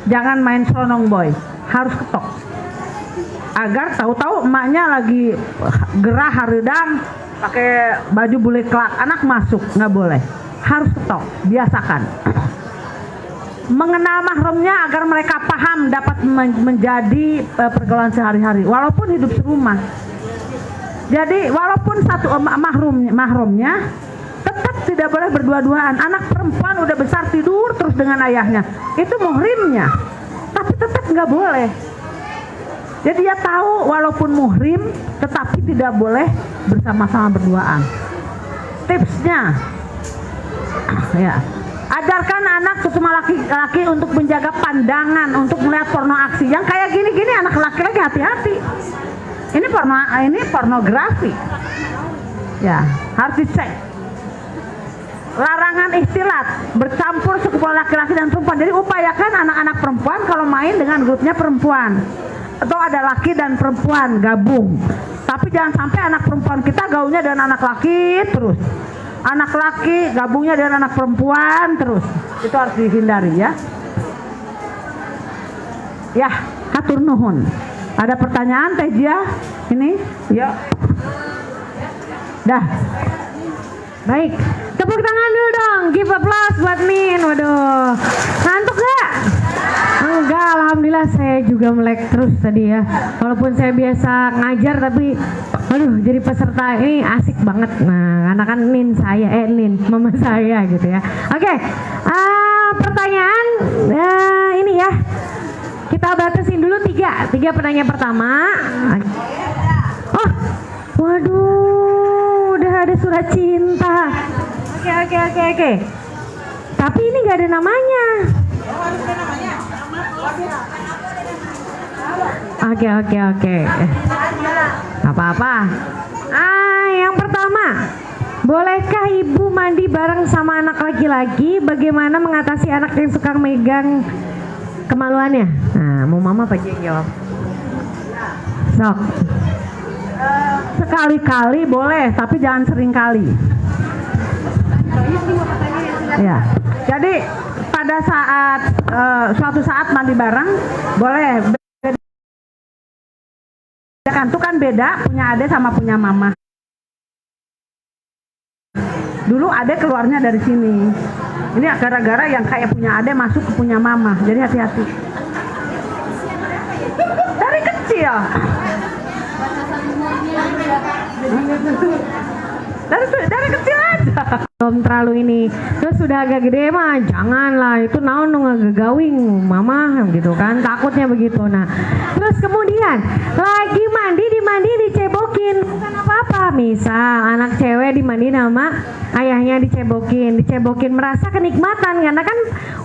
Jangan main selonong boy, harus ketok. Agar tahu-tahu emaknya lagi gerah haridang pakai baju bule kelak, anak masuk nggak boleh, harus ketok, biasakan. Mengenal mahramnya agar mereka paham dapat menjadi pergaulan sehari-hari walaupun hidup serumah. Jadi walaupun satu mahramnya tetap tidak boleh berdua-duaan. Anak perempuan udah besar tidur terus dengan ayahnya, itu muhrimnya, tapi tetap nggak boleh. Jadi dia tahu walaupun muhrim tetapi tidak boleh bersama-sama berduaan. Tipsnya, ya, ajarkan anak terutama laki-laki untuk menjaga pandangan, untuk melihat porno aksi. Yang kayak gini-gini anak laki-laki hati-hati. Ini pornografi. Ya, harus dicek. Larangan ikhtilat, bercampur sekumpul laki-laki dan perempuan. Jadi upayakan anak-anak perempuan kalau main dengan grupnya perempuan. Atau ada laki dan perempuan gabung. Tapi jangan sampai anak perempuan kita gaulnya dengan anak laki terus. Anak laki gabungnya dengan anak perempuan terus. Itu harus dihindari ya. Ya, hatur nuhun. Ada pertanyaan Teh Jia? Ini? Ya. Dah. Baik, tepuk tangan dulu dong, give applause buat Min. Waduh, ngantuk gak? Enggak, alhamdulillah saya juga melek terus tadi ya. Walaupun saya biasa ngajar tapi aduh jadi peserta ini asik banget. Nah, karena kan Nin saya, Nin, mama saya gitu ya. Oke, pertanyaan Kita batasin dulu tiga penanya pertama. Oh, waduh, udah ada surat cinta. Oke. Tapi ini nggak ada namanya. Oke. Apa-apa. Yang pertama, bolehkah ibu mandi bareng sama anak laki-laki? Bagaimana mengatasi anak yang suka megang kemaluannya? Nah, mau mama apa yang jawab? Sok. Sekali-kali boleh, tapi jangan sering kali. Ya. Jadi pada saat suatu saat mandi bareng boleh. Itu kan beda punya ade sama punya mama. Dulu ade keluarnya dari sini. Ini gara-gara yang kayak punya ade masuk ke punya mama. Jadi hati-hati. Dari kecil. Dari kecil aja. Belum terlalu ini. Terus sudah agak gede mah janganlah, itu naon nu ngegawing mama gitu kan, takutnya begitu. Nah, terus kemudian lagi mandi dicebokin, bukan apa-apa. Misal anak cewek dimandi sama ayahnya dicebokin merasa kenikmatan, karena kan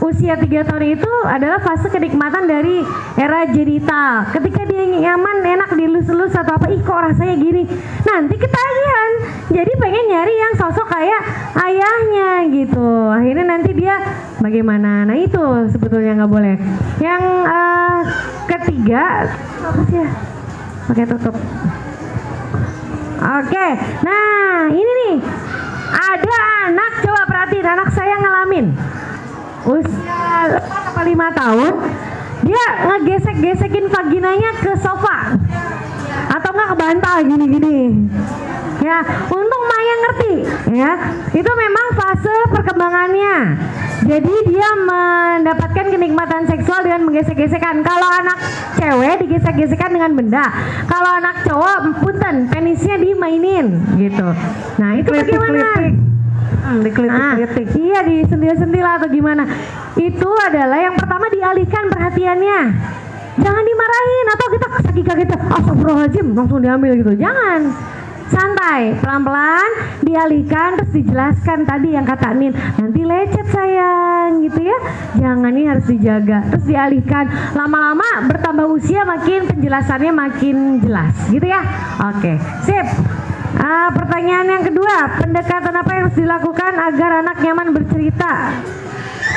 usia 3 tahun itu adalah fase kenikmatan dari era genital. Ketika dia nyaman, enak dilus-lus atau apa, ih kok rasanya gini, nanti ketagihan, jadi pengen nyari yang sosok kayak ayahnya gitu. Akhirnya nanti dia bagaimana? Nah itu sebetulnya nggak boleh. Yang ketiga apa sih ya? Pakai tutup. Oke, nah ini nih ada anak, coba perhatiin, anak saya ngalamin usia 4-5 tahun, dia ngegesek-gesekin vaginanya ke sofa atau nggak ke bantal gini-gini. Ya, untung Maya ngerti ya. Itu memang fase perkembangannya. Jadi dia mendapatkan kenikmatan seksual dengan menggesek-gesekan. Kalau anak cewek digesek-gesekan dengan benda. Kalau anak cowok, punten, penisnya dimainin gitu. Nah, itu bagaimana? Dikelitik-kelitik. Iya, disentil-sentil atau gimana. Itu adalah yang pertama, dialihkan perhatiannya. Jangan dimarahin atau kita kaget, astagfirullahaladzim, langsung diambil gitu. Jangan. Santai, pelan-pelan dialihkan, terus dijelaskan tadi yang kata Nin, nanti lecet sayang gitu ya, jangan, ini harus dijaga, terus dialihkan. Lama-lama bertambah usia makin penjelasannya makin jelas gitu ya. Oke, sip. Pertanyaan yang kedua, pendekatan apa yang harus dilakukan agar anak nyaman bercerita?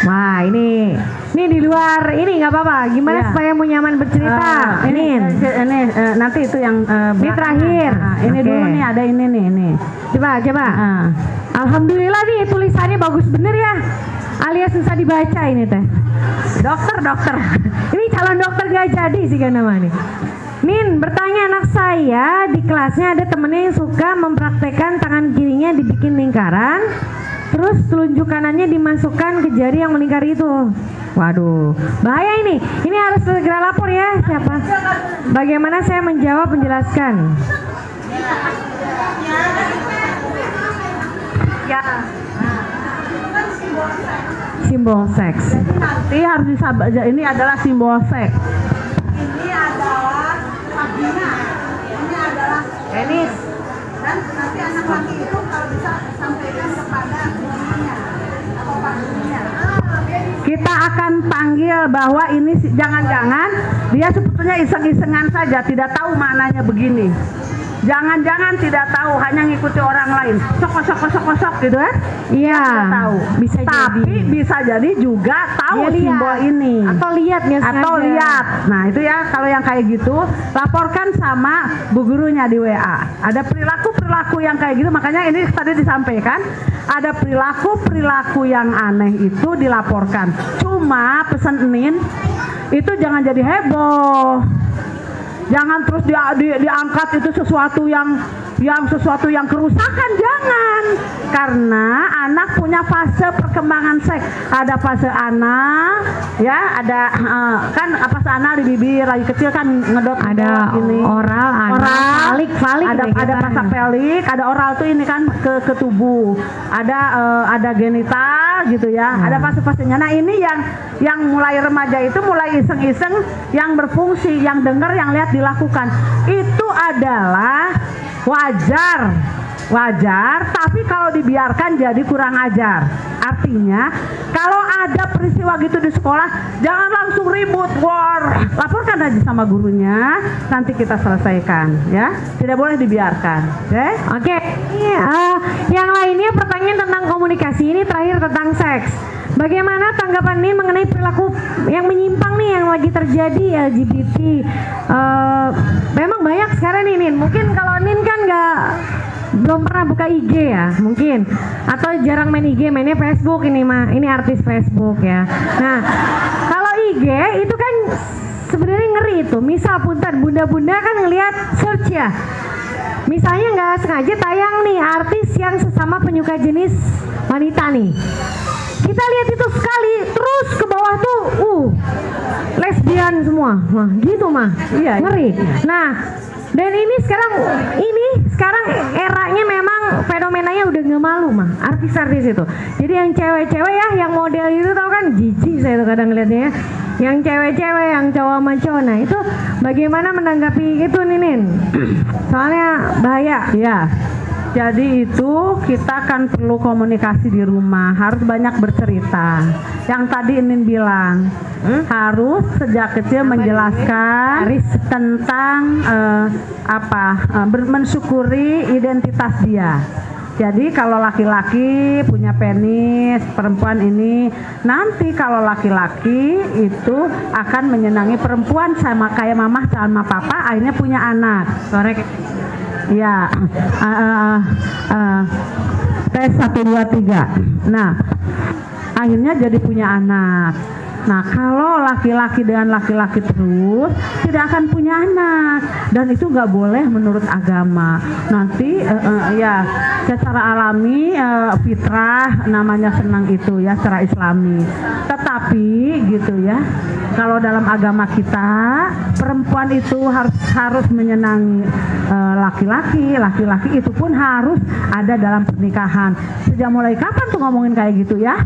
Wah, ini di luar ini nggak apa-apa. Gimana supaya mau nyaman bercerita? Ini nanti itu yang ini terakhir. Ini dulu nih, ada ini nih. Coba. Alhamdulillah nih tulisannya bagus bener ya. Alias susah dibaca ini teh. Dokter. Ini calon dokter gak jadi sih kan namanya. Nin bertanya, anak saya di kelasnya ada temennya yang suka mempraktekkan tangan kirinya dibikin lingkaran, terus telunjuk kanannya dimasukkan ke jari yang melingkar itu. Waduh, bahaya ini. Ini harus segera lapor ya. Siapa? Bagaimana saya menjelaskan? Ya. Simbol seks. Nanti harus disabar. Ini adalah simbol seks. Ini adalah vagina. Ini adalah penis. Dan nanti anak laki itu kalau bisa sampaikan kepada ibunya atau pastinya. Kita akan panggil bahwa ini jangan-jangan dia sebetulnya iseng-isengan saja, tidak tahu maknanya begini. Jangan-jangan tidak tahu, hanya ngikuti orang lain. Sok gitu kan? Iya. Tahu. Bisa tapi jadi. bisa jadi juga tahu simbol ini. Atau lihat nggak sengaja. Atau lihat. Nah itu ya, kalau yang kayak gitu laporkan sama bu gurunya di WA. Ada perilaku yang kayak gitu, makanya ini tadi disampaikan. Ada perilaku yang aneh itu dilaporkan. Cuma pesan Nin itu jangan jadi heboh. Jangan terus diangkat itu sesuatu yang kerusakan, jangan. Karena anak punya fase perkembangan seks. Ada fase anak, Ya, ada kan apa sana di bibir lagi kecil kan ngedot Ada ini. oral, ada falik, ada pasapelik, ada oral tuh ini kan ke tubuh. Ada genital gitu ya. Ada fase-fasenya. Nah, ini yang mulai remaja itu mulai iseng-iseng yang berfungsi, yang dengar, yang lihat dilakukan. Itu adalah wajar, tapi kalau dibiarkan jadi kurang ajar. Artinya, kalau ada peristiwa gitu di sekolah, jangan langsung ribut, laporkan aja sama gurunya, nanti kita selesaikan, ya. Tidak boleh dibiarkan, Oke. Yang lainnya pertanyaan tentang komunikasi, ini terakhir tentang seks. Bagaimana tanggapan nih mengenai perilaku yang menyimpang nih yang lagi terjadi LGBT? Memang banyak sekarang nih, Nin. Mungkin kalau Nin kan belum pernah buka IG ya, mungkin, atau jarang main IG, mainnya Facebook ini artis Facebook ya. Nah, kalau IG itu kan sebenarnya ngeri itu. Misal punten bunda-bunda kan ngelihat search ya. Misalnya nggak sengaja tayang nih artis yang sesama penyuka jenis wanita nih. Kita lihat itu sekali, terus ke bawah tuh, lesbian semua, gitu mah, Iya, ngeri. iya. Nah, dan ini sekarang eranya memang fenomenanya udah nggak malu mah, artis-artis itu. Jadi yang cewek-cewek ya, yang model itu tau kan, jijik saya tuh kadang ngeliatnya ya. Yang cewek-cewek, yang cowok sama cowok, nah itu bagaimana menanggapi itu Ninin? Soalnya bahaya. Ya. Jadi itu kita kan perlu komunikasi di rumah, harus banyak bercerita. Yang tadi Inin bilang, harus sejak kecil menjelaskan tentang mensyukuri identitas dia. Jadi kalau laki-laki punya penis, perempuan ini, nanti kalau laki-laki itu akan menyenangi perempuan sama kayak mama sama papa, akhirnya punya anak. Korek. Ya, tes 1, 2, 3. Nah, akhirnya jadi punya anak. Nah, kalau laki-laki dengan laki-laki terus tidak akan punya anak, dan itu nggak boleh menurut agama. Nanti ya secara alami fitrah namanya senang itu ya secara Islami. Tetapi gitu ya, kalau dalam agama kita perempuan itu harus menyenangi laki-laki itu pun harus ada dalam pernikahan. Sejak mulai kapan tuh ngomongin kayak gitu ya?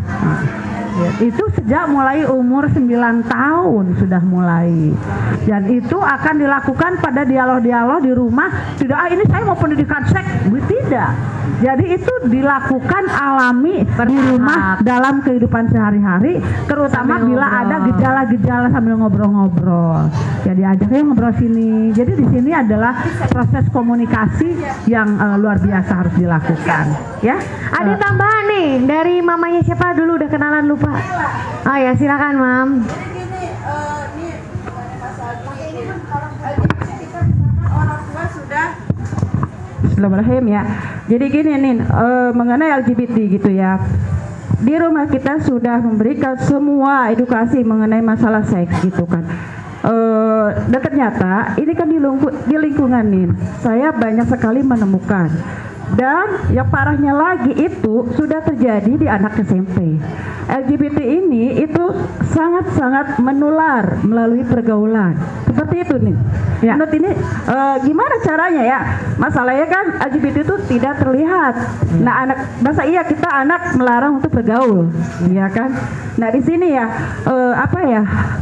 Itu sejak mulai umur 9 tahun sudah mulai, dan itu akan dilakukan pada dialog-dialog di rumah. Tidak, ini saya mau pendidikan seks, tidak. Jadi itu dilakukan alami di rumah dalam kehidupan sehari-hari, terutama bila ada gejala-gejala sambil ngobrol-ngobrol. Jadi ajaknya ngobrol sini. Jadi di sini adalah proses komunikasi yang luar biasa harus dilakukan. Ya. Ada tambahan nih dari mamanya siapa dulu, udah kenalan lupa. Oh ya, silakan Mam. Bismillahirrahmanirrahim ya. Jadi gini Nin, mengenai LGBT gitu ya. Di rumah kita sudah memberikan semua edukasi mengenai masalah seks gitu kan. Dan ternyata ini kan di lingkungan Nin, saya banyak sekali menemukan. Dan yang parahnya lagi itu sudah terjadi di anak SMP. LGBT ini itu sangat-sangat menular melalui pergaulan. Seperti itu nih. Ya. Menurut ini gimana caranya ya? Masalahnya kan LGBT itu tidak terlihat. Nah, masa iya kita anak melarang untuk bergaul, ya kan? Nah, di sini ya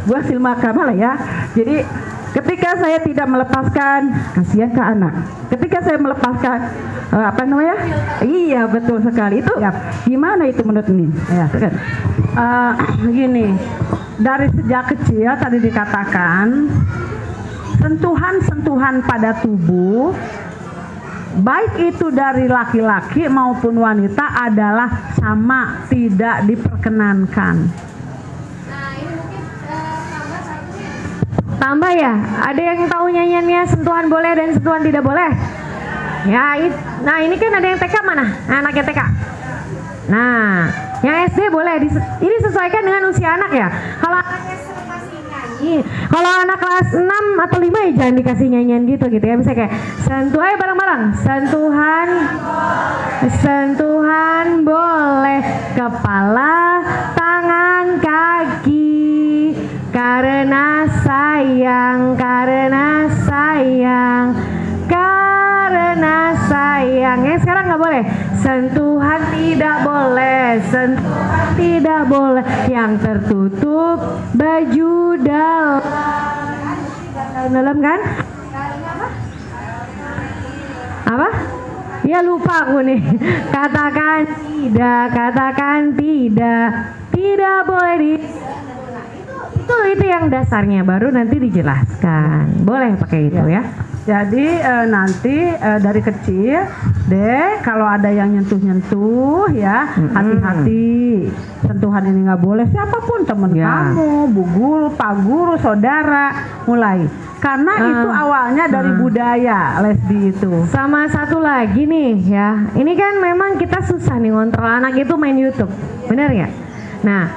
buah silmakama lah ya. Jadi ketika saya tidak melepaskan, kasihan ke anak. Ketika saya melepaskan iya betul sekali itu. Ya. Gimana itu menurut ini? Ya, kan? Begini, dari sejak kecil tadi dikatakan sentuhan-sentuhan pada tubuh, baik itu dari laki-laki maupun wanita adalah sama, tidak diperkenankan. Tambah ya, ada yang tahu nyanyiannya sentuhan boleh dan sentuhan tidak boleh? Ya, nah ini kan ada yang TK mana? Anaknya TK. Nah, yang SD boleh. Ini sesuaikan dengan usia anak ya. Kalau anak kelas 6 atau 5 ya jangan dikasih nyanyian gitu ya. Bisa kayak sentuhan bareng-bareng. Sentuhan boleh, kepala, tangan, kaki. karena sayang, karena sayang, karena sayang. Yang sekarang nggak boleh. Sentuhan tidak boleh, sentuhan tidak boleh. Yang tertutup baju dalam kan? Apa? Ya lupa aku nih. Katakan tidak, tidak boleh di. Itu yang dasarnya, baru nanti dijelaskan. Boleh pakai itu ya. Jadi nanti dari kecil deh kalau ada yang nyentuh-nyentuh ya, hati-hati. Sentuhan ini nggak boleh, siapapun teman kamu, bu guru, pak guru, saudara, mulai. Karena itu awalnya dari budaya lesbi itu. Sama satu lagi nih ya, ini kan memang kita susah nih ngontrol anak itu main YouTube, bener ya? Nah,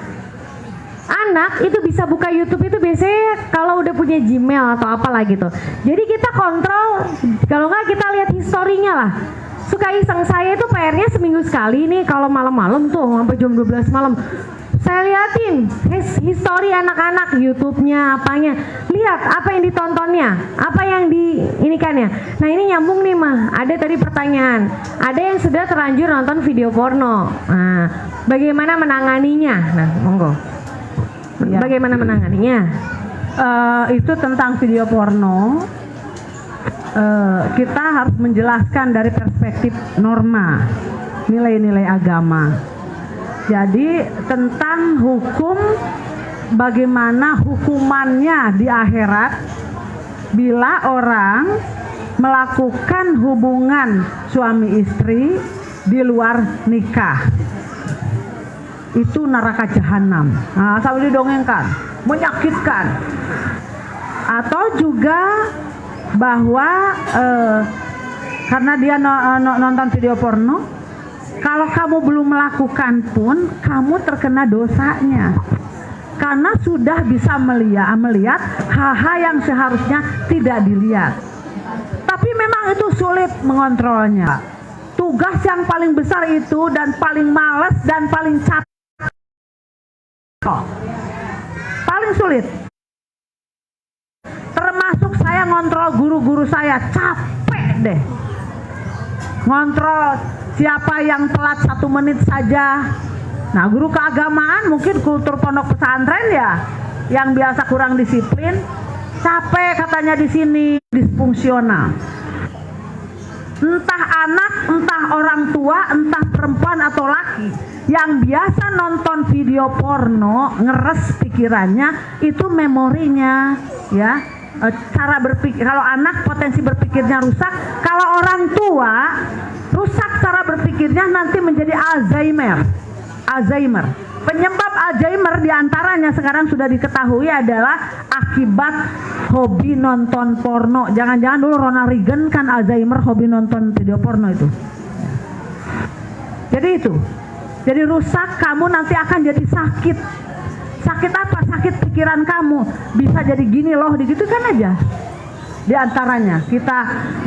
anak itu bisa buka YouTube itu biasanya kalau udah punya Gmail atau apalah gitu. Jadi kita kontrol, kalau nggak kita lihat historinya lah. Suka iseng, saya itu PR-nya seminggu sekali nih kalau malam-malam tuh sampai jam 12 malam. Saya liatin history anak-anak, YouTube-nya, apanya. Lihat apa yang ditontonnya, apa yang diinikannya. Nah ini nyambung nih mah, ada tadi pertanyaan. Ada yang sudah terlanjur nonton video porno. Nah, bagaimana menanganinya? Nah, monggo. Ya. Bagaimana menanganinya? Itu tentang video porno. Kita harus menjelaskan dari perspektif norma, nilai-nilai agama. Jadi tentang hukum, bagaimana hukumannya di akhirat bila orang melakukan hubungan suami istri di luar nikah. Itu neraka jahanam. Nah, sambil didongengkan, menyakitkan. Atau juga bahwa karena dia nonton video porno, kalau kamu belum melakukan pun kamu terkena dosanya. Karena sudah bisa melihat hal-hal yang seharusnya tidak dilihat. Tapi memang itu sulit mengontrolnya. Tugas yang paling besar itu dan paling males dan paling capek. Paling sulit. Termasuk saya ngontrol guru-guru saya, capek deh. Ngontrol siapa yang telat 1 menit saja. Nah, guru keagamaan mungkin kultur pondok pesantren ya, yang biasa kurang disiplin, capek katanya di sini, disfungsional. Entah anak, entah orang tua, entah perempuan atau laki yang biasa nonton video porno, ngeres pikirannya, itu memorinya, ya. Cara berpikir, kalau anak potensi berpikirnya rusak, kalau orang tua rusak cara berpikirnya, nanti menjadi Alzheimer. Penyebab Alzheimer diantaranya sekarang sudah diketahui adalah akibat hobi nonton porno. Jangan-jangan dulu Ronald Reagan kan Alzheimer, hobi nonton video porno itu. Jadi itu. Jadi rusak, kamu nanti akan jadi sakit. Sakit apa? Sakit pikiran kamu. Bisa jadi gini loh, gitu kan aja. Di antaranya kita.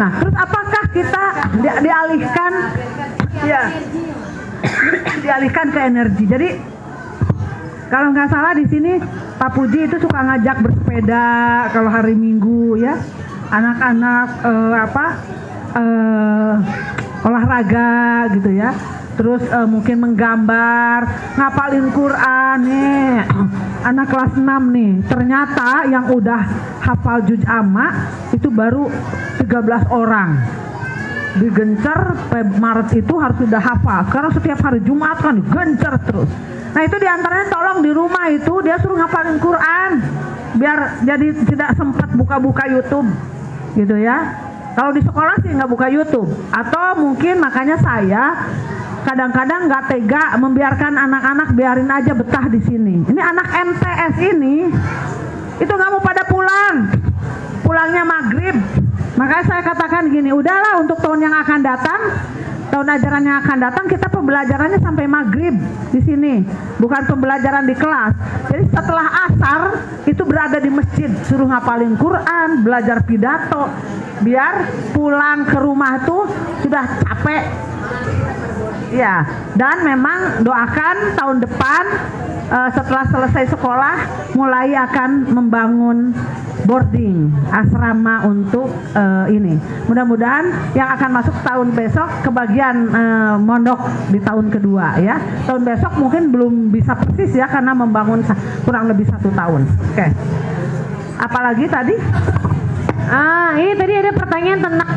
Nah, terus apakah kita dialihkan? Ya. Dialihkan ke energi. Jadi kalau nggak salah di sini Pak Puji itu suka ngajak bersepeda kalau hari Minggu ya. Anak-anak olahraga gitu ya. Terus mungkin menggambar, ngapalin Quran nih. Anak kelas 6 nih. Ternyata yang udah hafal juz amma itu baru 13 orang. Digencar Maret itu harus sudah hafal. Sekarang setiap hari Jumat kan digencar terus. Nah itu diantaranya tolong di rumah itu dia suruh ngapalin Quran biar jadi tidak sempat buka-buka YouTube gitu ya. Kalau di sekolah sih nggak buka YouTube. Atau mungkin makanya saya kadang-kadang nggak tega membiarkan anak-anak, biarin aja betah di sini. Ini anak MTS ini itu nggak mau pada pulang, pulangnya maghrib. Makanya saya katakan gini, udahlah untuk tahun yang akan datang, tahun ajaran yang akan datang kita pembelajarannya sampai maghrib di sini, bukan pembelajaran di kelas. Jadi setelah asar itu berada di masjid, suruh ngapalin Quran, belajar pidato, biar pulang ke rumah tuh sudah capek. Ya, dan memang doakan tahun depan setelah selesai sekolah mulai akan membangun boarding asrama untuk ini. Mudah-mudahan yang akan masuk tahun besok kebagian mondok di tahun kedua ya. Tahun besok mungkin belum bisa persis ya karena membangun kurang lebih 1 tahun. Oke. Apalagi tadi? Ini tadi ada pertanyaan tentang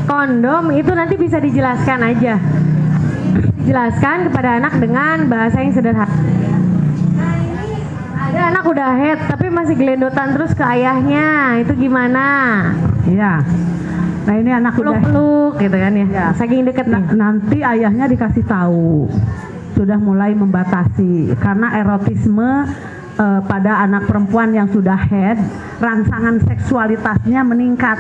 kondom, itu nanti bisa dijelaskan aja. Jelaskan kepada anak dengan bahasa yang sederhana. Ada anak udah head tapi masih gelendotan terus ke ayahnya, itu gimana? Iya. Nah ini anak udah Peluk-peluk gitu kan ya. Ya. Saking deketnya. nanti ayahnya dikasih tahu sudah mulai membatasi karena erotisme pada anak perempuan yang sudah head, rangsangan seksualitasnya meningkat.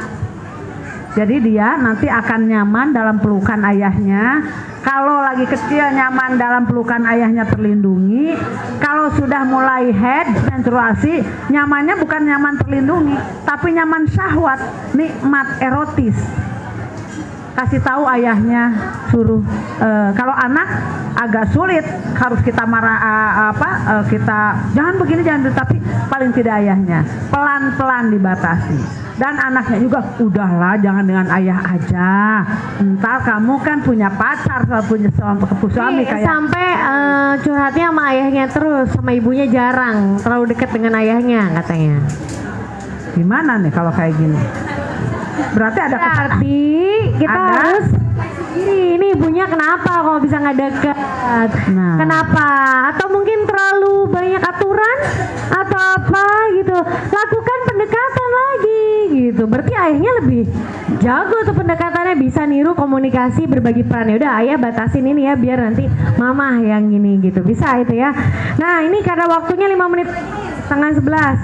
Jadi dia nanti akan nyaman dalam pelukan ayahnya. Kalau lagi kecil nyaman dalam pelukan ayahnya terlindungi. Kalau sudah mulai head menstruasi, nyamannya bukan nyaman terlindungi, tapi nyaman syahwat, nikmat erotis. Kasih tahu ayahnya, suruh. Kalau anak agak sulit, harus kita marah kita jangan begini jangan, tapi paling tidak ayahnya pelan-pelan dibatasi. Dan anaknya juga udahlah jangan dengan ayah aja. Ntar kamu kan punya pacar, punya suami kayak sampai curhatnya sama ayahnya terus, sama ibunya jarang, terlalu dekat dengan ayahnya katanya. gimana nih kalau kayak gini? Berarti ada Berarti kita ada? harus ini ibunya kenapa kalau bisa nggak dekat? Nah. Kenapa? Atau mungkin terlalu banyak aturan atau apa gitu? Lakukan pendekatan lagi gitu. Berarti ayahnya lebih jago tuh pendekatannya, bisa niru komunikasi, berbagi peran. Ya udah ayah batasin ini ya biar nanti mama yang gini gitu. Bisa itu ya. Nah ini karena waktunya 5 menit setengah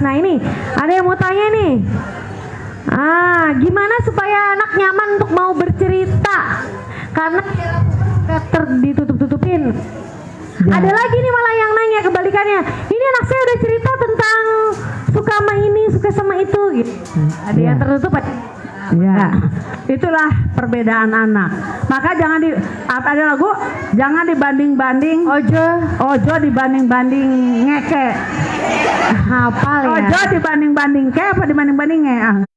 11. Nah ini ada yang mau tanya nih. Gimana supaya anak nyaman untuk mau bercerita? Karena ditutup-tutupin. Ya. Ada lagi nih malah yang nanya kebalikannya. Ini anak saya udah cerita tentang suka sama ini, suka sama itu gitu. Ada yang tertutup. Ya, itulah perbedaan anak. Maka jangan ada lagu, jangan dibanding-banding. Ojo dibanding-banding ngeke. Hafal ya. Ojo dibanding-banding ke apa dibanding-banding nge?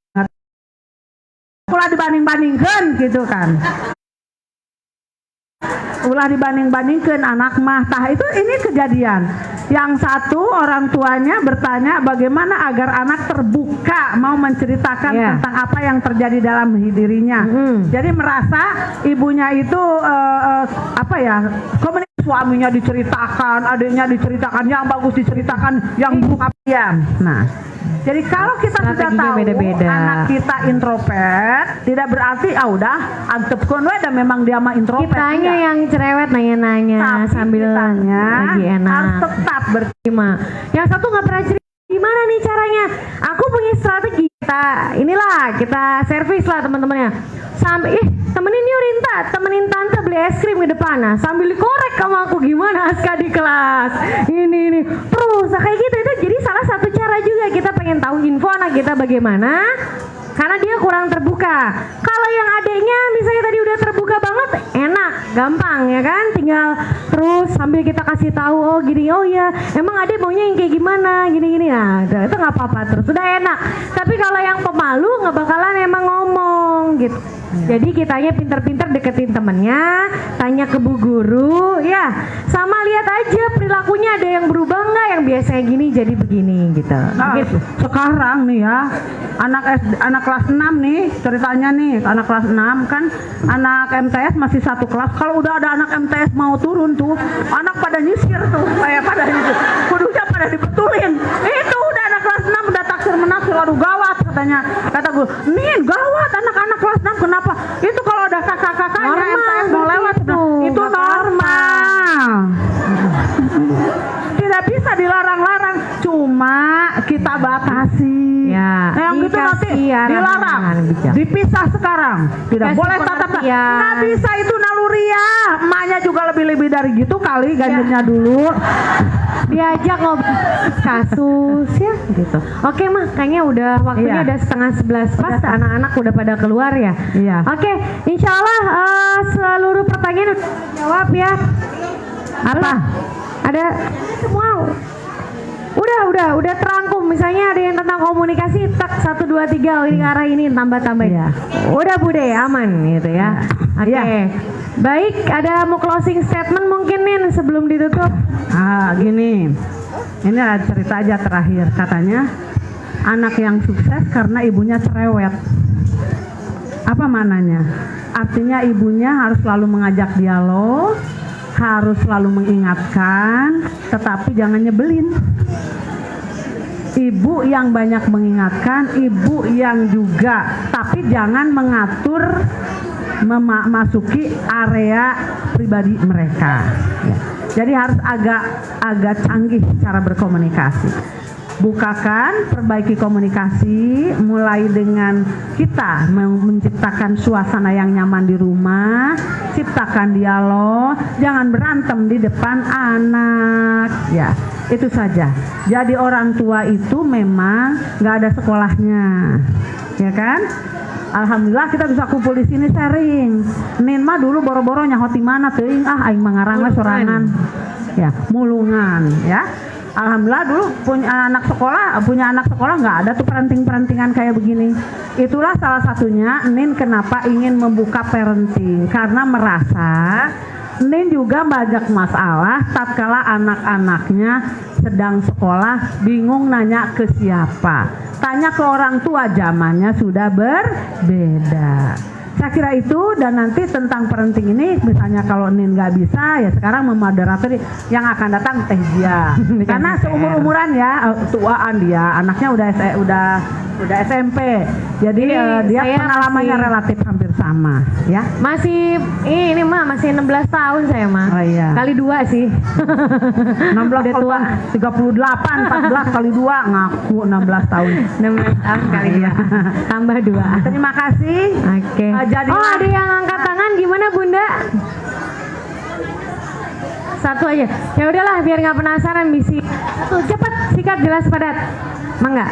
Ulah dibanding-bandingkan gitu kan. Ulah dibanding-bandingkan anak mah. Tah itu ini kejadian. Yang satu orang tuanya bertanya bagaimana agar anak terbuka mau menceritakan tentang apa yang terjadi dalam dirinya. Jadi merasa ibunya itu suaminya diceritakan, adiknya diceritakan, yang bagus diceritakan, yang buruk apa ya. Nah, jadi kalau kita sudah tahu beda-beda. anak kita introvert, tidak berarti udah antepkeun we dan memang dia mah introvert. Kitanya yang cerewet nanya-nanya sambil lagi enak. Harus tetap berterima. Yang satu nggak pernah cerita gimana nih caranya. Aku punya strategi. Kita servis lah teman-temannya. Sampai temenin yuk Rinta, temenin tante beli es krim di depan. Nah, sambil dikorek sama aku gimana Aska di kelas. Ini terus kayak gitu itu jadi salah satu cara juga kita pengen tahu info anak kita bagaimana. Karena dia kurang terbuka. Kalau yang adiknya misalnya tadi udah terbuka banget, enak, gampang ya kan? Tinggal terus sambil kita kasih tahu, oh gini, oh ya, emang adik maunya yang kayak gimana, gini-gini. Nah, itu nggak apa-apa terus, sudah enak. Tapi kalau yang pemalu nggak bakalan emang ngomong gitu. Jadi kitanya pinter-pinter deketin temennya, tanya ke bu guru, ya, sama lihat aja perilakunya ada yang berubah nggak, yang biasanya gini jadi begini gitu. Nah, sekarang nih ya, anak kelas 6 nih ceritanya nih, anak kelas 6 kan anak MTS masih satu kelas. Kalau udah ada anak MTS mau turun tuh, anak pada nyisir tuh, kayak pada nyisir, kudunya pada dibetulin. Itu udah anak kelas 6 udah taksir menaksir, aduh gawat katanya. Kata gue, nih gawat anak-anak kelas 6 kenapa? Itu kalau ada kakak-kakaknya MTS mau lewat itu normal. Tidak bisa dilarang-larang, cuma kita batasi. Ya, yang gitu nanti dilarang, dipisah sekarang. Tidak boleh tatap. Nggak bisa itu naluriah. Emaknya juga lebih dari gitu kali ganjilnya dulu. Diajak ngobrol kasus ya gitu. Oke mah kayaknya udah waktunya udah setengah 11 pas, anak-anak udah pada keluar ya. Iya. Oke, insya Allah seluruh pertanyaan udah jawab ya. Apa? Ada semua Udah terangkum. Misalnya ada yang tentang komunikasi, tak 1 2 3 ini ke arah ini tambah ya. Udah Bude, aman gitu ya. Oke. Baik, ada mau closing statement mungkin nih sebelum ditutup. Gini. Ini ada cerita aja terakhir, katanya anak yang sukses karena ibunya cerewet. Apa mananya? Artinya ibunya harus selalu mengajak dialog, harus selalu mengingatkan, tetapi jangan nyebelin. Ibu yang banyak mengingatkan, ibu yang juga, tapi jangan mengatur memasuki area pribadi mereka. Ya. Jadi harus agak canggih cara berkomunikasi. Bukakan, perbaiki komunikasi, mulai dengan kita menciptakan suasana yang nyaman di rumah, ciptakan dialog, jangan berantem di depan anak, ya itu saja. Jadi orang tua itu memang nggak ada sekolahnya, ya kan? Alhamdulillah kita bisa kumpul di sini sharing. Nin mah dulu boro-boro nyahoti mana teuing aing mangarang mah sorangan. Ya, mulungan ya. Alhamdulillah dulu punya anak sekolah nggak ada tuh peranting-perantingan kayak begini. Itulah salah satunya Nin kenapa ingin membuka parenting, karena merasa Nin juga banyak masalah tatkala anak-anaknya sedang sekolah bingung nanya ke siapa. Tanya ke orang tua, zamannya sudah berbeda. Saya kira itu, dan nanti tentang parenting ini misalnya kalau Nin nggak bisa ya sekarang memoderator yang akan datang Teh Jia. Karena seumur-umuran ya, tuaan dia, anaknya udah SMP. Jadi dia pengalamannya relatif hampir sama ya. Masih ini mah masih 16 tahun saya mah. Oh iya. Kali 2 sih. 16 kali 2, 38, 14 kali 2 ngaku 16 tahun. 16 tahun kali 2. Tambah 2. Terima kasih. Oke. Jadilah. Ada yang angkat tangan gimana Bunda? Satu aja. Ya udahlah biar nggak penasaran misi. Satu cepat, sikat, jelas, padat. Mangga.